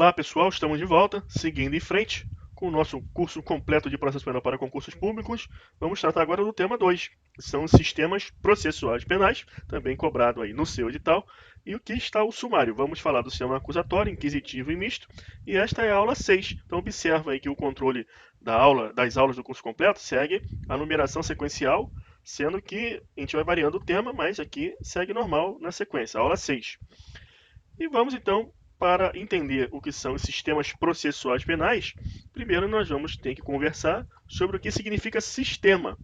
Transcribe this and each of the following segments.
Olá pessoal, estamos de volta, seguindo em frente com o nosso curso completo de processo penal para concursos públicos. Vamos tratar agora do tema 2, que são os sistemas processuais penais, também cobrado aí no seu edital, e o que está o sumário. Vamos falar do sistema acusatório, inquisitivo e misto, e esta é a aula 6. Então observa aí que o controle das aulas do curso completo segue a numeração sequencial, sendo que a gente vai variando o tema, mas aqui segue normal na sequência, aula 6. E vamos então para entender o que são os sistemas processuais penais. Primeiro nós vamos ter que conversar sobre o que significa sistema.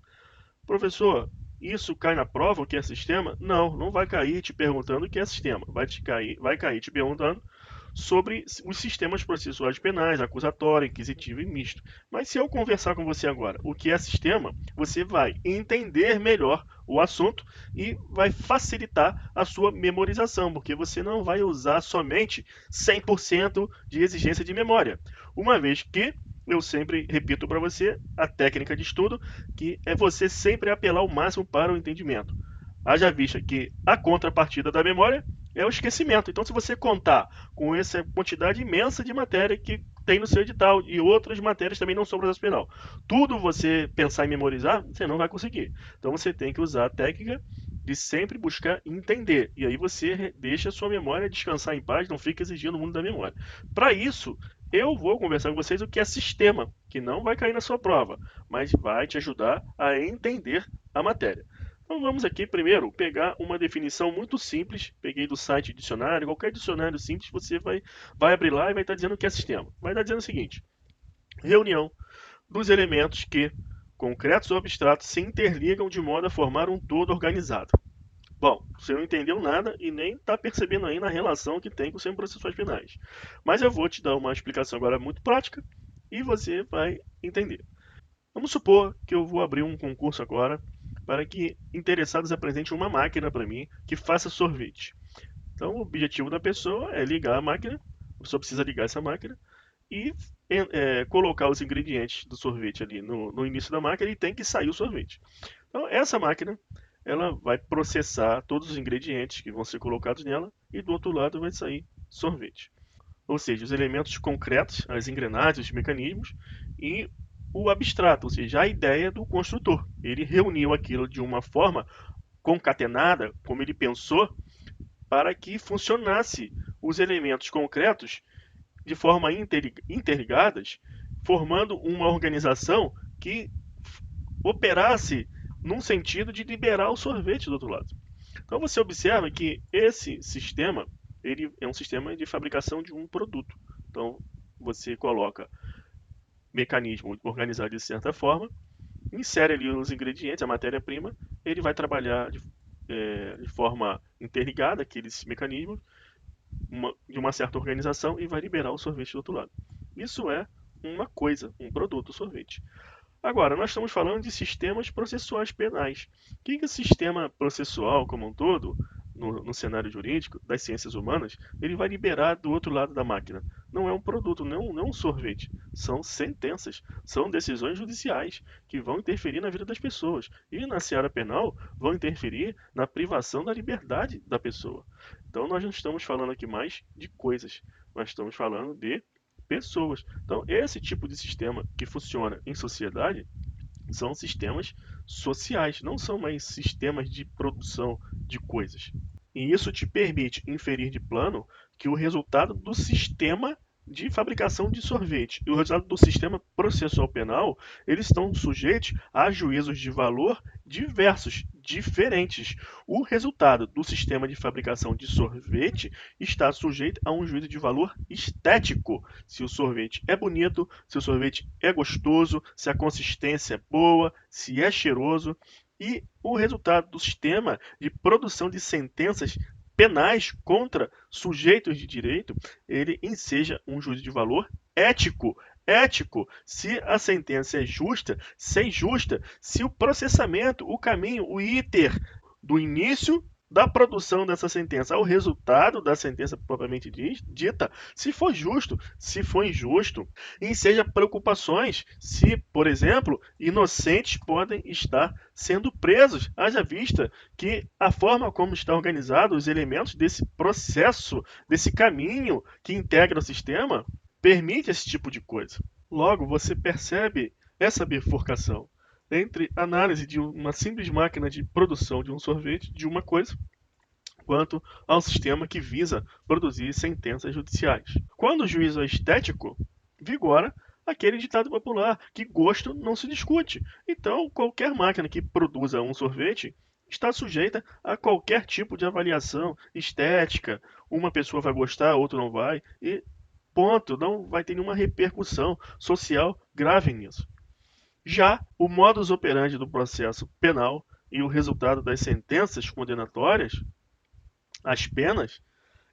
Professor, isso cai na prova o que é sistema? Não, não vai cair te perguntando o que é sistema. Vai cair te perguntando sobre os sistemas processuais penais, acusatório, inquisitivo e misto. Mas se eu conversar com você agora o que é sistema, você vai entender melhor o assunto e vai facilitar a sua memorização, porque você não vai usar somente 100% de exigência de memória, uma vez que eu sempre repito para você a técnica de estudo, que é você sempre apelar ao máximo para o entendimento. Haja vista que a contrapartida da memória é o esquecimento. Então, se você contar com essa quantidade imensa de matéria que tem no seu edital e outras matérias também não são processo penal, tudo você pensar em memorizar, você não vai conseguir. Então, você tem que usar a técnica de sempre buscar entender. E aí você deixa a sua memória descansar em paz, não fica exigindo o mundo da memória. Para isso, eu vou conversar com vocês o que é sistema, que não vai cair na sua prova, mas vai te ajudar a entender a matéria. Então vamos aqui primeiro pegar uma definição muito simples, peguei do site dicionário, qualquer dicionário simples, você vai abrir lá e vai estar dizendo o que é sistema. Vai estar dizendo o seguinte: reunião dos elementos que, concretos ou abstratos, se interligam de modo a formar um todo organizado. Bom, você não entendeu nada e nem está percebendo aí na relação que tem com os processuais penais. Mas eu vou te dar uma explicação agora muito prática e você vai entender. Vamos supor que eu vou abrir um concurso agora para que interessados apresentem uma máquina para mim que faça sorvete. Então, o objetivo da pessoa é ligar a máquina, a pessoa precisa ligar essa máquina e colocar os ingredientes do sorvete ali no início da máquina e tem que sair o sorvete. Então, essa máquina ela vai processar todos os ingredientes que vão ser colocados nela e do outro lado vai sair sorvete. Ou seja, os elementos concretos, as engrenagens, os mecanismos e o abstrato, ou seja, a ideia do construtor. Ele reuniu aquilo de uma forma concatenada, como ele pensou, para que funcionasse os elementos concretos de forma interligadas, formando uma organização que operasse num sentido de liberar o sorvete do outro lado. Então você observa que esse sistema ele é um sistema de fabricação de um produto. Então você coloca mecanismo organizado de certa forma, insere ali os ingredientes, a matéria-prima, ele vai trabalhar de forma interligada aqueles mecanismos, de uma certa organização e vai liberar o sorvete do outro lado. Isso é uma coisa, um produto, o sorvete. Agora, nós estamos falando de sistemas processuais penais. O que é o sistema processual como um todo, no cenário jurídico, das ciências humanas, ele vai liberar do outro lado da máquina? Não é um produto, não é um sorvete. São sentenças, são decisões judiciais que vão interferir na vida das pessoas. E na seara penal, vão interferir na privação da liberdade da pessoa. Então, nós não estamos falando aqui mais de coisas, nós estamos falando de pessoas. Então, esse tipo de sistema que funciona em sociedade são sistemas sociais, não são mais sistemas de produção de coisas. E isso te permite inferir de plano que o resultado do sistema de fabricação de sorvete e o resultado do sistema processual penal, eles estão sujeitos a juízos de valor diversos, diferentes. O resultado do sistema de fabricação de sorvete está sujeito a um juízo de valor estético. Se o sorvete é bonito, se o sorvete é gostoso, se a consistência é boa, se é cheiroso. E o resultado do sistema de produção de sentenças penais contra sujeitos de direito, ele enseja um juízo de valor ético. Ético, se a sentença é justa, se é injusta, se o processamento, o caminho, o iter do início da produção dessa sentença ao resultado da sentença propriamente dita, se for justo, se for injusto, e seja preocupações se, por exemplo, inocentes podem estar sendo presos, haja vista que a forma como está organizado os elementos desse processo, desse caminho que integra o sistema, permite esse tipo de coisa. Logo, você percebe essa bifurcação entre análise de uma simples máquina de produção de um sorvete, de uma coisa, quanto ao sistema que visa produzir sentenças judiciais. Quando o juízo é estético, vigora aquele ditado popular, que gosto não se discute. Então, qualquer máquina que produza um sorvete está sujeita a qualquer tipo de avaliação estética. Uma pessoa vai gostar, outra não vai, e ponto, não vai ter nenhuma repercussão social grave nisso. Já o modus operandi do processo penal e o resultado das sentenças condenatórias, as penas,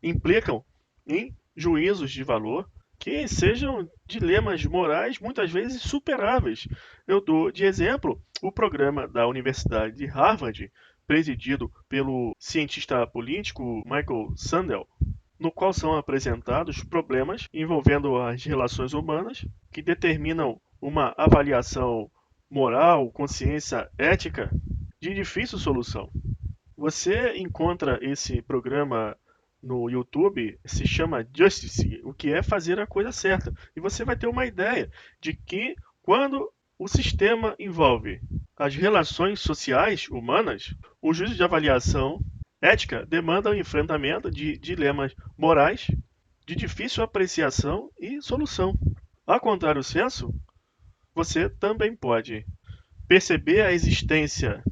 implicam em juízos de valor que sejam dilemas morais muitas vezes superáveis. Eu dou de exemplo o programa da Universidade de Harvard, presidido pelo cientista político Michael Sandel, no qual são apresentados problemas envolvendo as relações humanas que determinam uma avaliação moral, consciência ética de difícil solução. Você encontra esse programa no YouTube, se chama Justice, o que é fazer a coisa certa. E você vai ter uma ideia de que quando o sistema envolve as relações sociais humanas, o juízo de avaliação ética demanda o enfrentamento de dilemas morais de difícil apreciação e solução. A contrário senso, você também pode perceber a existência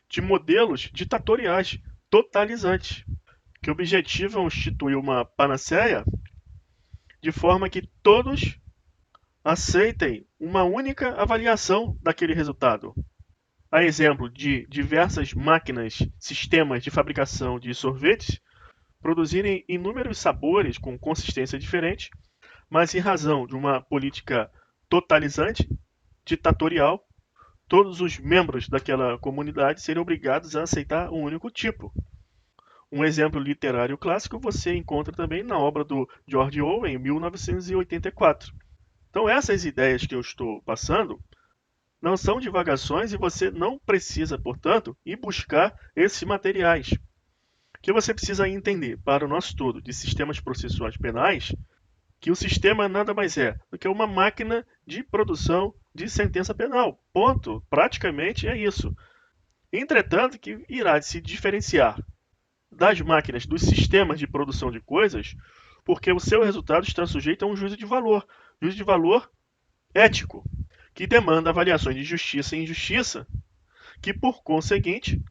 de modelos ditatoriais totalizantes, que objetivam instituir uma panaceia de forma que todos aceitem uma única avaliação daquele resultado. A exemplo de diversas máquinas, sistemas de fabricação de sorvetes produzirem inúmeros sabores com consistência diferente, mas em razão de uma política totalizante, ditatorial, todos os membros daquela comunidade seriam obrigados a aceitar um único tipo. Um exemplo literário clássico você encontra também na obra do George Orwell, em 1984. Então, essas ideias que eu estou passando não são divagações e você não precisa, portanto, ir buscar esses materiais. O que você precisa entender para o nosso estudo de sistemas processuais penais, que o sistema nada mais é do que uma máquina de produção de sentença penal. Ponto. Praticamente é isso. Entretanto, que irá se diferenciar das máquinas, dos sistemas de produção de coisas, porque o seu resultado está sujeito a um juízo de valor ético, que demanda avaliações de justiça e injustiça, que por conseguinte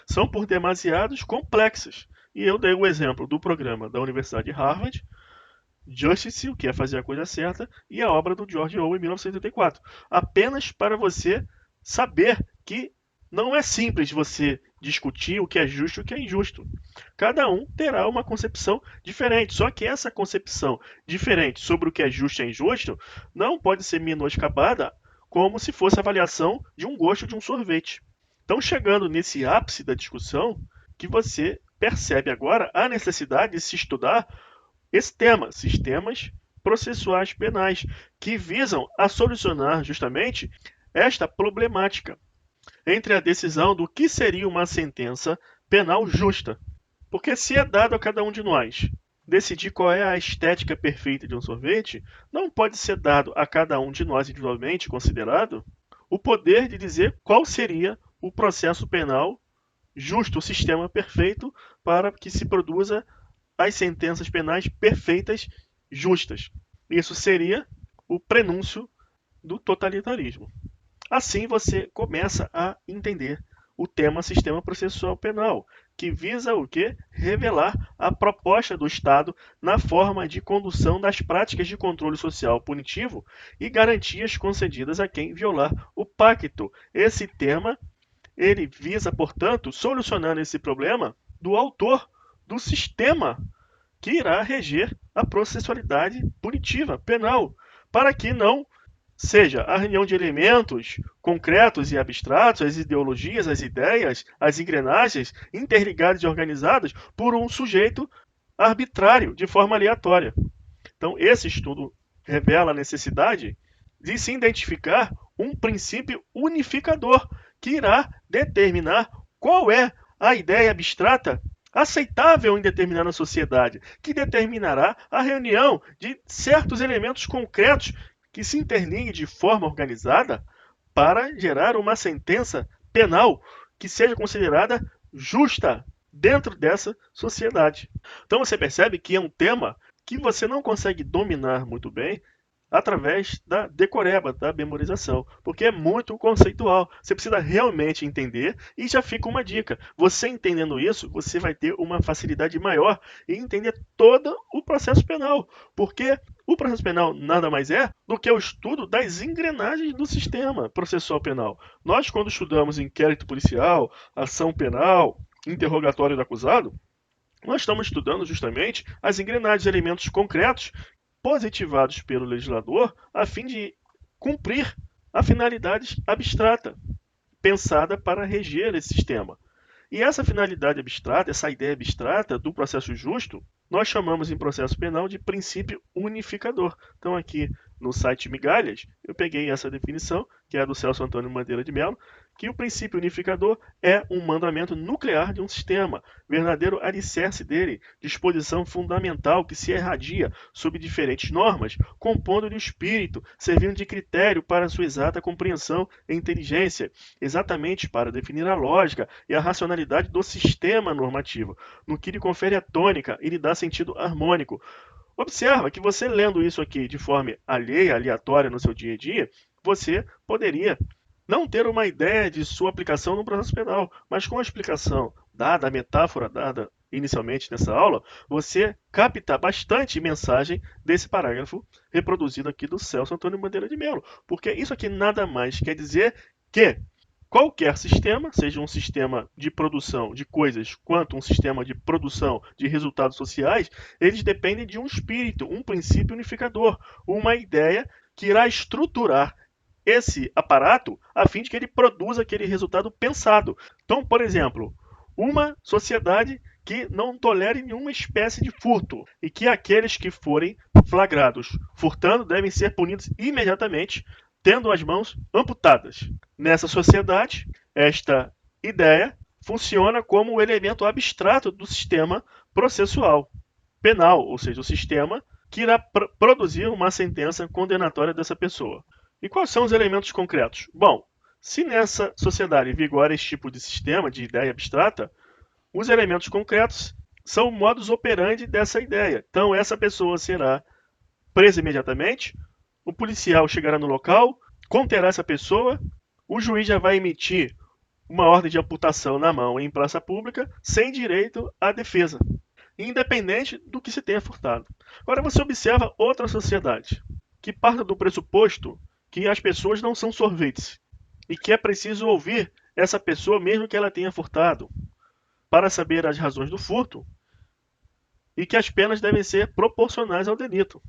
são por demasiados complexas. E eu dei o exemplo do programa da Universidade de Harvard, Justice, o que é fazer a coisa certa, e a obra do George Orwell, em 1984. Apenas para você saber que não é simples você discutir o que é justo e o que é injusto. Cada um terá uma concepção diferente. Só que essa concepção diferente sobre o que é justo e injusto não pode ser menoscabada como se fosse a avaliação de um gosto de um sorvete. Então, chegando nesse ápice da discussão, que você percebe agora a necessidade de se estudar esse tema, sistemas processuais penais, que visam a solucionar justamente esta problemática entre a decisão do que seria uma sentença penal justa. Porque se é dado a cada um de nós decidir qual é a estética perfeita de um sorvete, não pode ser dado a cada um de nós individualmente considerado o poder de dizer qual seria o processo penal justo, o sistema perfeito para que se produza as sentenças penais perfeitas, justas. Isso seria o prenúncio do totalitarismo. Assim você começa a entender o tema sistema processual penal, que visa o quê? Revelar a proposta do Estado na forma de condução das práticas de controle social punitivo e garantias concedidas a quem violar o pacto. Esse tema, ele visa, portanto, solucionar esse problema do autor do sistema que irá reger a processualidade punitiva, penal, para que não seja a reunião de elementos concretos e abstratos, as ideologias, as ideias, as engrenagens interligadas e organizadas por um sujeito arbitrário, de forma aleatória. Então, esse estudo revela a necessidade de se identificar um princípio unificador que irá determinar qual é a ideia abstrata aceitável em determinada sociedade, que determinará a reunião de certos elementos concretos que se interliguem de forma organizada para gerar uma sentença penal que seja considerada justa dentro dessa sociedade. Então você percebe que é um tema que você não consegue dominar muito bem através da decoreba, da memorização, porque é muito conceitual. Você precisa realmente entender e já fica uma dica. Você entendendo isso, você vai ter uma facilidade maior em entender todo o processo penal, porque o processo penal nada mais é do que o estudo das engrenagens do sistema processual penal. Nós, quando estudamos inquérito policial, ação penal, interrogatório do acusado, nós estamos estudando justamente as engrenagens, elementos concretos positivados pelo legislador a fim de cumprir a finalidade abstrata pensada para reger esse sistema. E essa finalidade abstrata, essa ideia abstrata do processo justo, nós chamamos em processo penal de princípio unificador. Então aqui no site Migalhas, eu peguei essa definição, que é a do Celso Antônio Bandeira de Mello, que o princípio unificador é um mandamento nuclear de um sistema, verdadeiro alicerce dele, disposição fundamental que se irradia sob diferentes normas, compondo-lhe o espírito, servindo de critério para sua exata compreensão e inteligência, exatamente para definir a lógica e a racionalidade do sistema normativo, no que lhe confere a tônica e lhe dá sentido harmônico. Observa que você lendo isso aqui de forma alheia, aleatória no seu dia a dia, você poderia não ter uma ideia de sua aplicação no processo penal, mas com a explicação dada, a metáfora dada inicialmente nessa aula, você capta bastante mensagem desse parágrafo reproduzido aqui do Celso Antônio Bandeira de Mello, porque isso aqui nada mais quer dizer que qualquer sistema, seja um sistema de produção de coisas, quanto um sistema de produção de resultados sociais, eles dependem de um espírito, um princípio unificador, uma ideia que irá estruturar esse aparato a fim de que ele produza aquele resultado pensado. Então, por exemplo, uma sociedade que não tolere nenhuma espécie de furto e que aqueles que forem flagrados furtando devem ser punidos imediatamente, tendo as mãos amputadas. Nessa sociedade, esta ideia funciona como o elemento abstrato do sistema processual penal, ou seja, o sistema que irá produzir uma sentença condenatória dessa pessoa. E quais são os elementos concretos? Bom, se nessa sociedade vigora esse tipo de sistema, de ideia abstrata, os elementos concretos são o modus operandi dessa ideia. Então, essa pessoa será presa imediatamente, o policial chegará no local, conterá essa pessoa, o juiz já vai emitir uma ordem de amputação na mão em praça pública, sem direito à defesa, independente do que se tenha furtado. Agora você observa outra sociedade, que parte do pressuposto que as pessoas não são sorvetes e que é preciso ouvir essa pessoa mesmo que ela tenha furtado para saber as razões do furto e que as penas devem ser proporcionais ao delito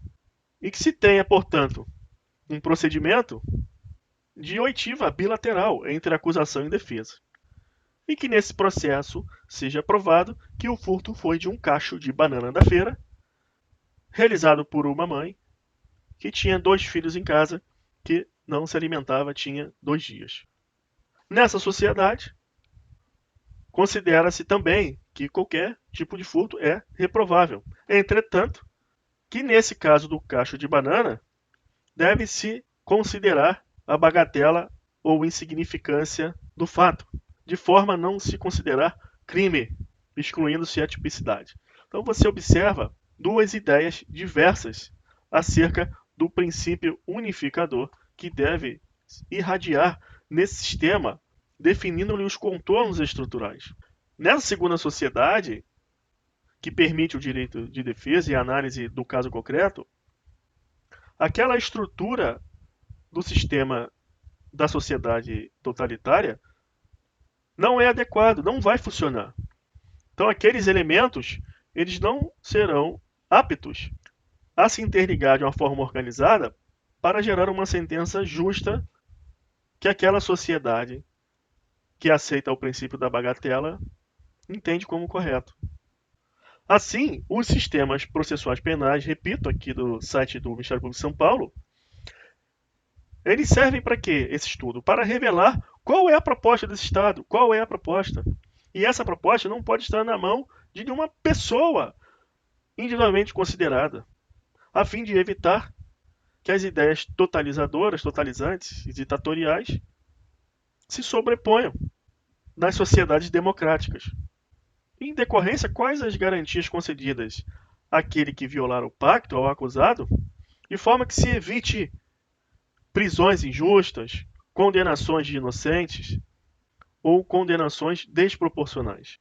e que se tenha, portanto, um procedimento de oitiva bilateral entre acusação e defesa e que nesse processo seja provado que o furto foi de um cacho de banana da feira realizado por uma mãe que tinha 2 filhos em casa que não se alimentava tinha 2 dias. Nessa sociedade, considera-se também que qualquer tipo de furto é reprovável. Entretanto, que nesse caso do cacho de banana, deve-se considerar a bagatela ou insignificância do fato, de forma a não se considerar crime, excluindo-se a tipicidade. Então você observa 2 ideias diversas acerca do princípio unificador que deve irradiar nesse sistema, definindo-lhe os contornos estruturais. Nessa segunda sociedade, que permite o direito de defesa e a análise do caso concreto, aquela estrutura do sistema da sociedade totalitária não é adequado, não vai funcionar. Então aqueles elementos, eles não serão aptos a se interligar de uma forma organizada para gerar uma sentença justa que aquela sociedade que aceita o princípio da bagatela entende como correto. Assim, os sistemas processuais penais, repito aqui do site do Ministério Público de São Paulo, eles servem para quê, esse estudo? Para revelar qual é a proposta desse Estado, qual é a proposta. E essa proposta não pode estar na mão de nenhuma pessoa individualmente considerada, a fim de evitar que as ideias totalizadoras, totalizantes e ditatoriais se sobreponham nas sociedades democráticas. Em decorrência, quais as garantias concedidas àquele que violar o pacto ao acusado, de forma que se evite prisões injustas, condenações de inocentes ou condenações desproporcionais.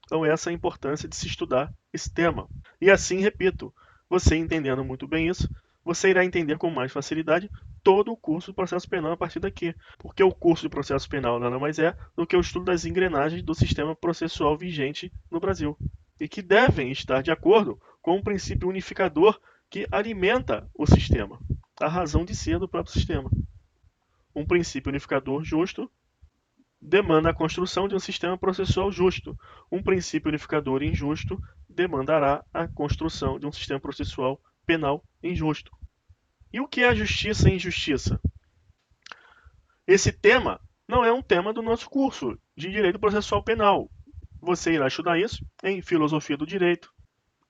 Então essa é a importância de se estudar esse tema. E assim, repito, você entendendo muito bem isso, você irá entender com mais facilidade todo o curso de processo penal a partir daqui. Porque o curso de processo penal nada mais é do que o estudo das engrenagens do sistema processual vigente no Brasil. E que devem estar de acordo com o princípio unificador que alimenta o sistema, a razão de ser do próprio sistema. Um princípio unificador justo demanda a construção de um sistema processual justo. Um princípio unificador injusto demandará a construção de um sistema processual penal injusto. E o que é a justiça e injustiça? Esse tema não é um tema do nosso curso de Direito Processual Penal. Você irá estudar isso em Filosofia do Direito,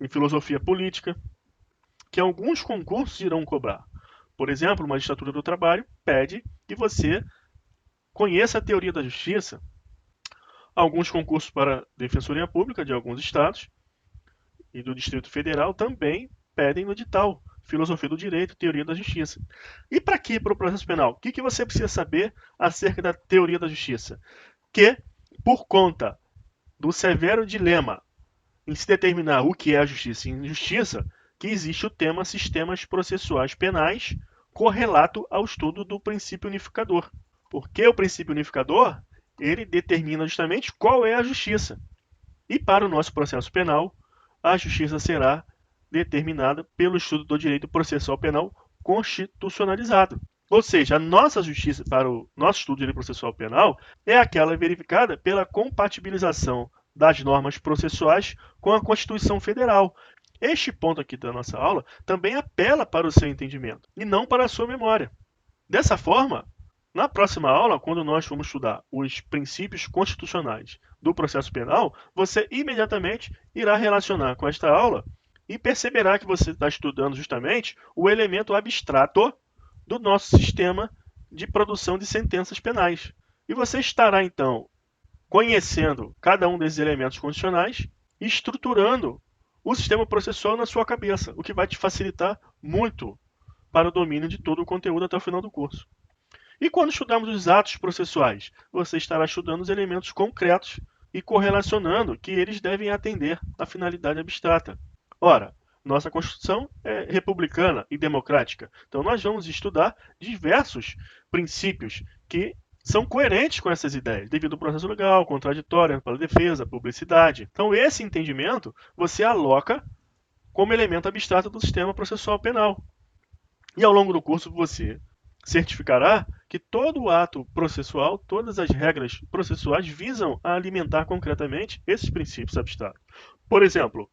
em Filosofia Política, que alguns concursos irão cobrar. Por exemplo, a Magistratura do Trabalho pede que você conheça a teoria da justiça. Alguns concursos para Defensoria Pública de alguns estados e do Distrito Federal também pedem no edital Filosofia do Direito, Teoria da Justiça. E para quê? Para o processo penal? O que você precisa saber acerca da teoria da justiça? Que, por conta do severo dilema em se determinar o que é a justiça e injustiça, que existe o tema sistemas processuais penais correlato ao estudo do princípio unificador. Porque o princípio unificador, ele determina justamente qual é a justiça. E para o nosso processo penal, a justiça será determinada pelo estudo do direito processual penal constitucionalizado. Ou seja, a nossa justiça para o nosso estudo de direito processual penal é aquela verificada pela compatibilização das normas processuais com a Constituição Federal. Este ponto aqui da nossa aula também apela para o seu entendimento e não para a sua memória. Dessa forma, na próxima aula, quando nós formos estudar os princípios constitucionais do processo penal, você imediatamente irá relacionar com esta aula e perceberá que você está estudando justamente o elemento abstrato do nosso sistema de produção de sentenças penais. E você estará, então, conhecendo cada um desses elementos constitucionais e estruturando o sistema processual na sua cabeça, o que vai te facilitar muito para o domínio de todo o conteúdo até o final do curso. E quando estudarmos os atos processuais, você estará estudando os elementos concretos e correlacionando que eles devem atender à finalidade abstrata. Ora, nossa Constituição é republicana e democrática, então nós vamos estudar diversos princípios que são coerentes com essas ideias, devido ao processo legal, contraditório, ampla defesa, publicidade. Então esse entendimento você aloca como elemento abstrato do sistema processual penal. E ao longo do curso você certificará que todo o ato processual, todas as regras processuais visam a alimentar concretamente esses princípios abstratos. Por exemplo,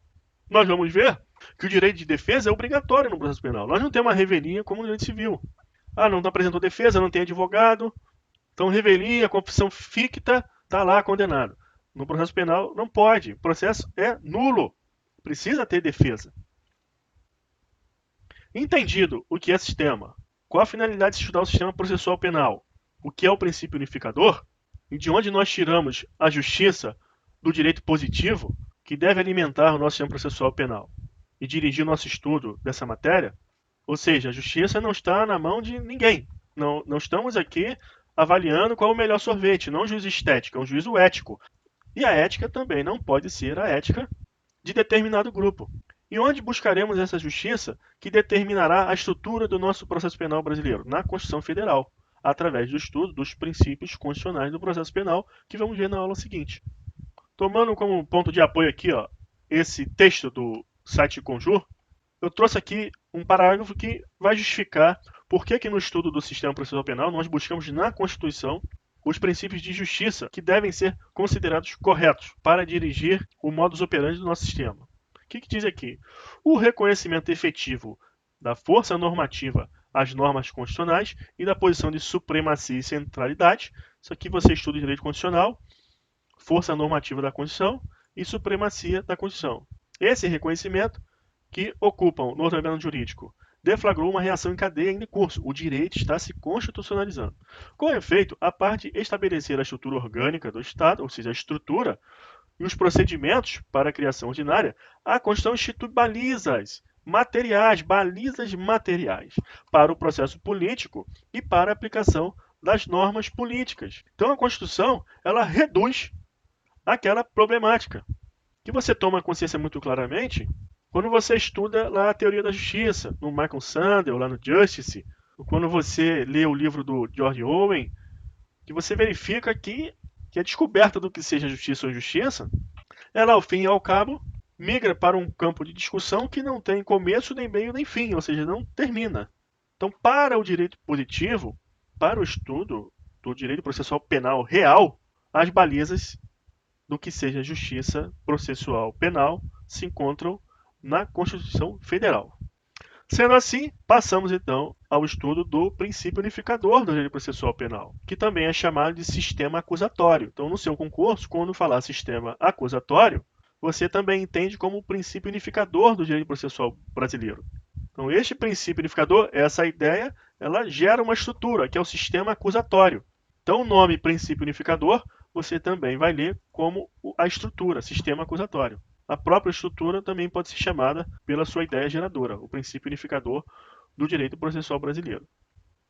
nós vamos ver que o direito de defesa é obrigatório no processo penal. Nós não temos uma revelia como no direito civil. Ah, não apresentou defesa, não tem advogado. Então, revelia, confissão ficta, está lá condenado. No processo penal, não pode. O processo é nulo. Precisa ter defesa. Entendido o que é sistema, qual a finalidade de estudar o sistema processual penal, o que é o princípio unificador, e de onde nós tiramos a justiça do direito positivo, que deve alimentar o nosso sistema processual penal e dirigir o nosso estudo dessa matéria, ou seja, a justiça não está na mão de ninguém. Não estamos aqui avaliando qual é o melhor sorvete, não um juízo estético, é um juízo ético. E a ética também não pode ser a ética de determinado grupo. E onde buscaremos essa justiça que determinará a estrutura do nosso processo penal brasileiro? Na Constituição Federal, através do estudo dos princípios constitucionais do processo penal, que vamos ver na aula seguinte. Tomando como ponto de apoio aqui, esse texto do site Conjur, eu trouxe aqui um parágrafo que vai justificar Por que no estudo do sistema processual penal nós buscamos na Constituição os princípios de justiça que devem ser considerados corretos para dirigir o modus operandi do nosso sistema? O que diz aqui? O reconhecimento efetivo da força normativa às normas constitucionais e da posição de supremacia e centralidade. Isso aqui você estuda em direito constitucional, força normativa da Constituição e supremacia da Constituição. Esse reconhecimento que ocupam no ordenamento jurídico deflagrou uma reação em cadeia em curso. O direito está se constitucionalizando. Com efeito, a parte de estabelecer a estrutura orgânica do Estado, ou seja, a estrutura e os procedimentos para a criação ordinária, a Constituição institui balizas materiais para o processo político e para a aplicação das normas políticas. Então a Constituição, ela reduz aquela problemática, que você toma consciência muito claramente quando você estuda lá a teoria da justiça, no Michael Sandel, lá no Justice, ou quando você lê o livro do George Owen, que você verifica que a descoberta do que seja justiça ou injustiça, ela, ao fim e ao cabo, migra para um campo de discussão que não tem começo, nem meio, nem fim, ou seja, não termina. Então, para o direito positivo, para o estudo do direito processual penal real, as balizas do que seja justiça processual penal se encontram na Constituição Federal. Sendo assim, passamos então ao estudo do princípio unificador do direito processual penal, que também é chamado de sistema acusatório. Então, no seu concurso, quando falar sistema acusatório, você também entende como o princípio unificador do direito processual brasileiro. Então, este princípio unificador, essa ideia, ela gera uma estrutura, que é o sistema acusatório. Então, o nome princípio unificador, você também vai ler como a estrutura, sistema acusatório. A própria estrutura também pode ser chamada pela sua ideia geradora, o princípio unificador do direito processual brasileiro.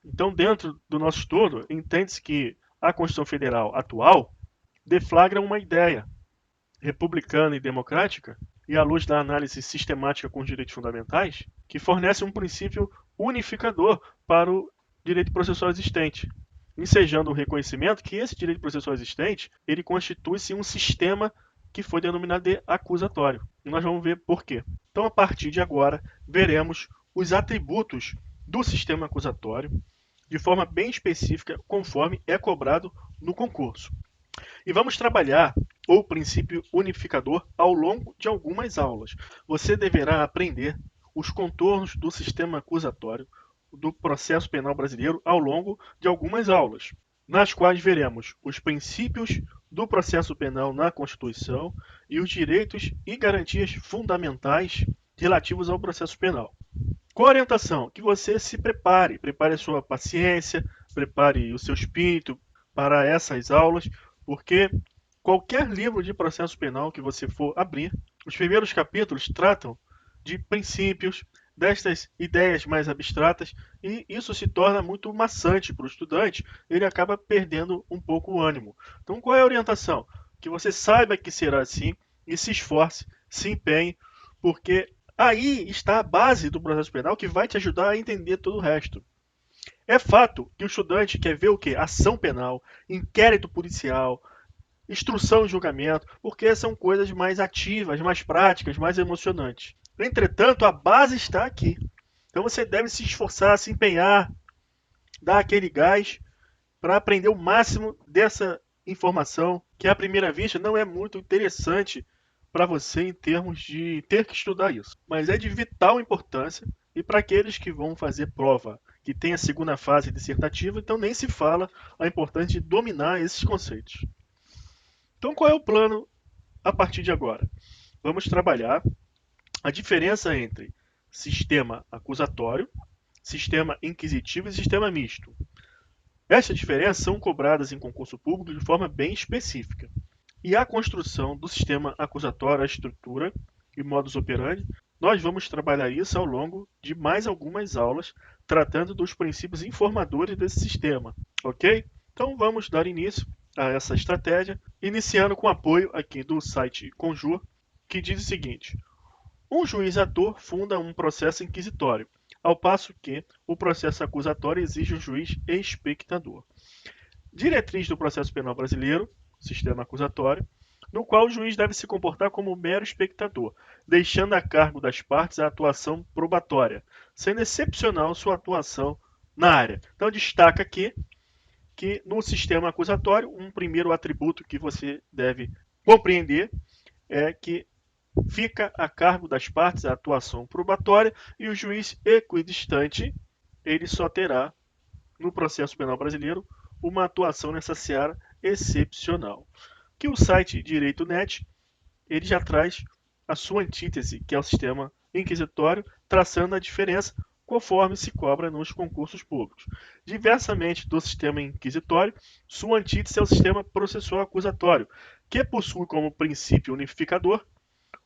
Então, dentro do nosso estudo, entende-se que a Constituição Federal atual deflagra uma ideia republicana e democrática, e à luz da análise sistemática com os direitos fundamentais, que fornece um princípio unificador para o direito processual existente, ensejando o reconhecimento que esse direito processual existente, ele constitui-se um sistema que foi denominado de acusatório. E nós vamos ver por quê. Então, a partir de agora, veremos os atributos do sistema acusatório de forma bem específica, conforme é cobrado no concurso. E vamos trabalhar o princípio unificador ao longo de algumas aulas. Você deverá aprender os contornos do sistema acusatório do processo penal brasileiro ao longo de algumas aulas, nas quais veremos os princípios do processo penal na Constituição e os direitos e garantias fundamentais relativos ao processo penal. Com a orientação que você se prepare a sua paciência, prepare o seu espírito para essas aulas, porque qualquer livro de processo penal que você for abrir, os primeiros capítulos tratam de princípios, destas ideias mais abstratas, e isso se torna muito maçante para o estudante, ele acaba perdendo um pouco o ânimo. Então, qual é a orientação? Que você saiba que será assim e se esforce, se empenhe, porque aí está a base do processo penal que vai te ajudar a entender todo o resto. É fato que o estudante quer ver o quê? Ação penal, inquérito policial, instrução e julgamento, porque são coisas mais ativas, mais práticas, mais emocionantes. Entretanto, a base está aqui. Então você deve se esforçar, se empenhar, dar aquele gás para aprender o máximo dessa informação, que à primeira vista não é muito interessante para você em termos de ter que estudar isso. Mas é de vital importância, e para aqueles que vão fazer prova, que tem a segunda fase dissertativa, então nem se fala a importância de dominar esses conceitos. Então qual é o plano a partir de agora? Vamos trabalhar a diferença entre sistema acusatório, sistema inquisitivo e sistema misto. Estas diferenças são cobradas em concurso público de forma bem específica. E a construção do sistema acusatório, a estrutura e modus operandi, nós vamos trabalhar isso ao longo de mais algumas aulas, tratando dos princípios informadores desse sistema, ok? Então vamos dar início a essa estratégia, iniciando com o apoio aqui do site Conjur, que diz o seguinte: um juiz ator funda um processo inquisitório, ao passo que o processo acusatório exige um juiz espectador. Diretriz do processo penal brasileiro, sistema acusatório, no qual o juiz deve se comportar como mero espectador, deixando a cargo das partes a atuação probatória, sendo excepcional sua atuação na área. Então, destaca aqui que no sistema acusatório, um primeiro atributo que você deve compreender é que fica a cargo das partes a atuação probatória e o juiz equidistante, ele só terá, no processo penal brasileiro, uma atuação nessa seara excepcional. Que o site Direito.net, ele já traz a sua antítese, que é o sistema inquisitório, traçando a diferença conforme se cobra nos concursos públicos. Diversamente do sistema inquisitório, sua antítese é o sistema processual acusatório, que possui como princípio unificador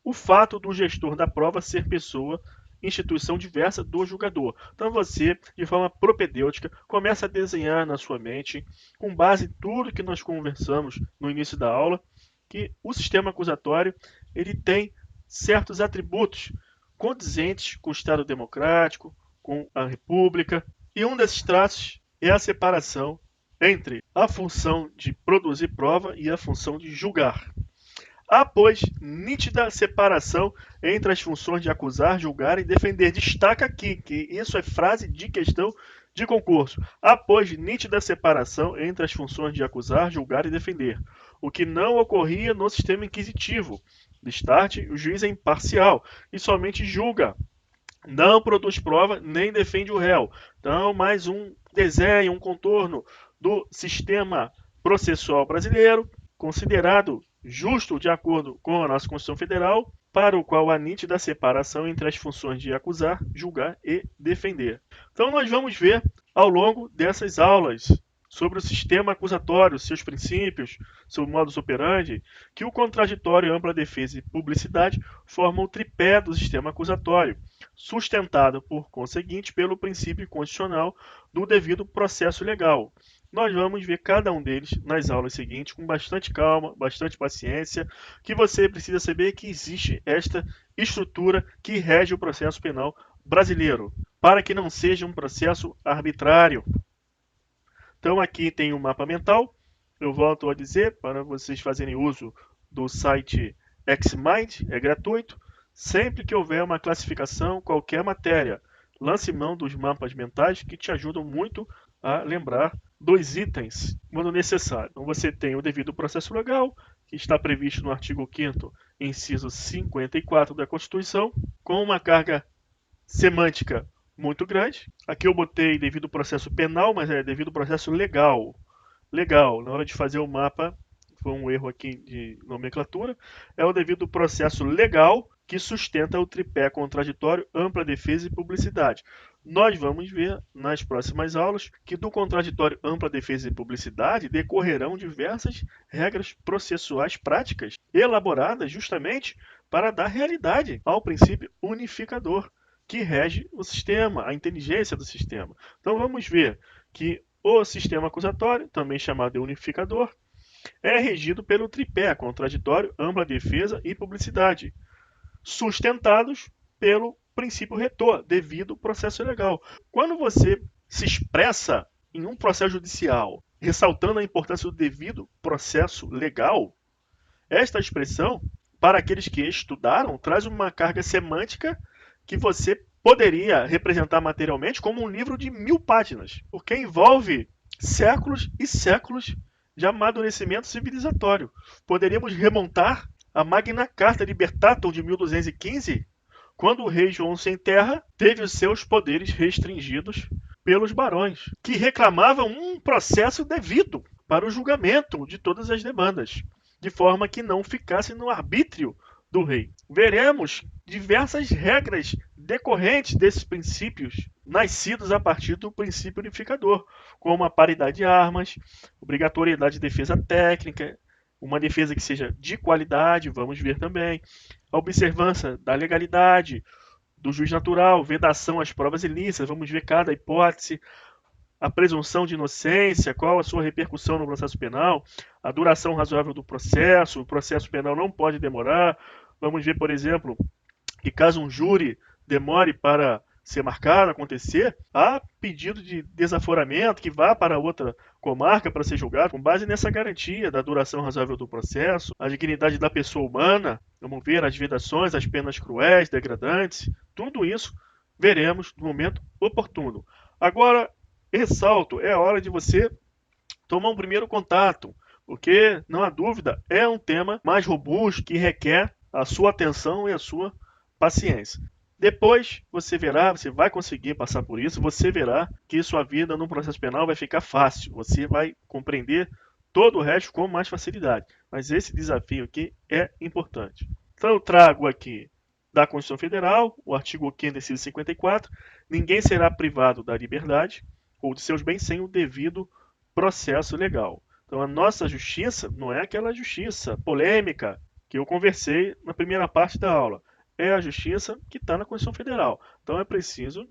o fato do gestor da prova ser pessoa, instituição diversa do julgador. Então você, de forma propedêutica, começa a desenhar na sua mente, com base em tudo que nós conversamos no início da aula, que o sistema acusatório ele tem certos atributos condizentes com o Estado democrático, com a República, e um desses traços é a separação entre a função de produzir prova e a função de julgar. Há, pois, nítida separação entre as funções de acusar, julgar e defender. Destaca aqui que isso é frase de questão de concurso. Há, pois, nítida separação entre as funções de acusar, julgar e defender, o que não ocorria no sistema inquisitivo. Destarte, o juiz é imparcial e somente julga. Não produz prova nem defende o réu. Então, mais um desenho, um contorno do sistema processual brasileiro, considerado justo de acordo com a nossa Constituição Federal, para o qual há nítida separação entre as funções de acusar, julgar e defender. Então nós vamos ver ao longo dessas aulas sobre o sistema acusatório, seus princípios, seu modus operandi, que o contraditório, ampla defesa e publicidade formam o tripé do sistema acusatório, sustentado, por conseguinte, pelo princípio constitucional do devido processo legal. Nós vamos ver cada um deles nas aulas seguintes com bastante calma, bastante paciência, que você precisa saber que existe esta estrutura que rege o processo penal brasileiro, para que não seja um processo arbitrário. Então aqui tem um mapa mental, eu volto a dizer, para vocês fazerem uso do site Xmind, é gratuito. Sempre que houver uma classificação, qualquer matéria, lance mão dos mapas mentais que te ajudam muito a lembrar dos itens quando necessário. Então você tem o devido processo legal, que está previsto no artigo 5º, inciso 54 da Constituição, com uma carga semântica muito grande. Aqui eu botei devido processo penal, mas é devido processo legal. Legal, na hora de fazer o mapa, foi um erro aqui de nomenclatura, é o devido processo legal que sustenta o tripé contraditório, ampla defesa e publicidade. Nós vamos ver nas próximas aulas que do contraditório, ampla defesa e publicidade decorrerão diversas regras processuais práticas elaboradas justamente para dar realidade ao princípio unificador que rege o sistema, a inteligência do sistema. Então vamos ver que o sistema acusatório, também chamado de unificador, é regido pelo tripé contraditório, ampla defesa e publicidade, sustentados pelo princípio retor, devido processo legal. Quando você se expressa em um processo judicial, ressaltando a importância do devido processo legal, esta expressão, para aqueles que estudaram, traz uma carga semântica que você poderia representar materialmente como um livro de 1000 páginas, porque envolve séculos e séculos de amadurecimento civilizatório. Poderíamos remontar a Magna Carta Libertatum de 1215, quando o rei João Sem Terra teve os seus poderes restringidos pelos barões, que reclamavam um processo devido para o julgamento de todas as demandas, de forma que não ficasse no arbítrio do rei. Veremos diversas regras decorrentes desses princípios, nascidos a partir do princípio unificador, como a paridade de armas, obrigatoriedade de defesa técnica, uma defesa que seja de qualidade, vamos ver também, a observância da legalidade, do juiz natural, vedação às provas ilícitas, vamos ver cada hipótese, a presunção de inocência, qual a sua repercussão no processo penal, a duração razoável do processo, o processo penal não pode demorar. Vamos ver, por exemplo, que caso um júri demore para ser marcado, acontecer, há pedido de desaforamento que vá para outra comarca para ser julgado, com base nessa garantia da duração razoável do processo, a dignidade da pessoa humana, vamos ver as vedações, as penas cruéis, degradantes, tudo isso veremos no momento oportuno. Agora, ressalto, é a hora de você tomar um primeiro contato, porque, não há dúvida, é um tema mais robusto que requer a sua atenção e a sua paciência. Depois você verá, você vai conseguir passar por isso, você verá que sua vida no processo penal vai ficar fácil, você vai compreender todo o resto com mais facilidade. Mas esse desafio aqui é importante. Então eu trago aqui da Constituição Federal, o artigo 5º, inciso 54, ninguém será privado da liberdade ou de seus bens sem o devido processo legal. Então a nossa justiça não é aquela justiça polêmica que eu conversei na primeira parte da aula. É a justiça que está na Constituição Federal. Então é preciso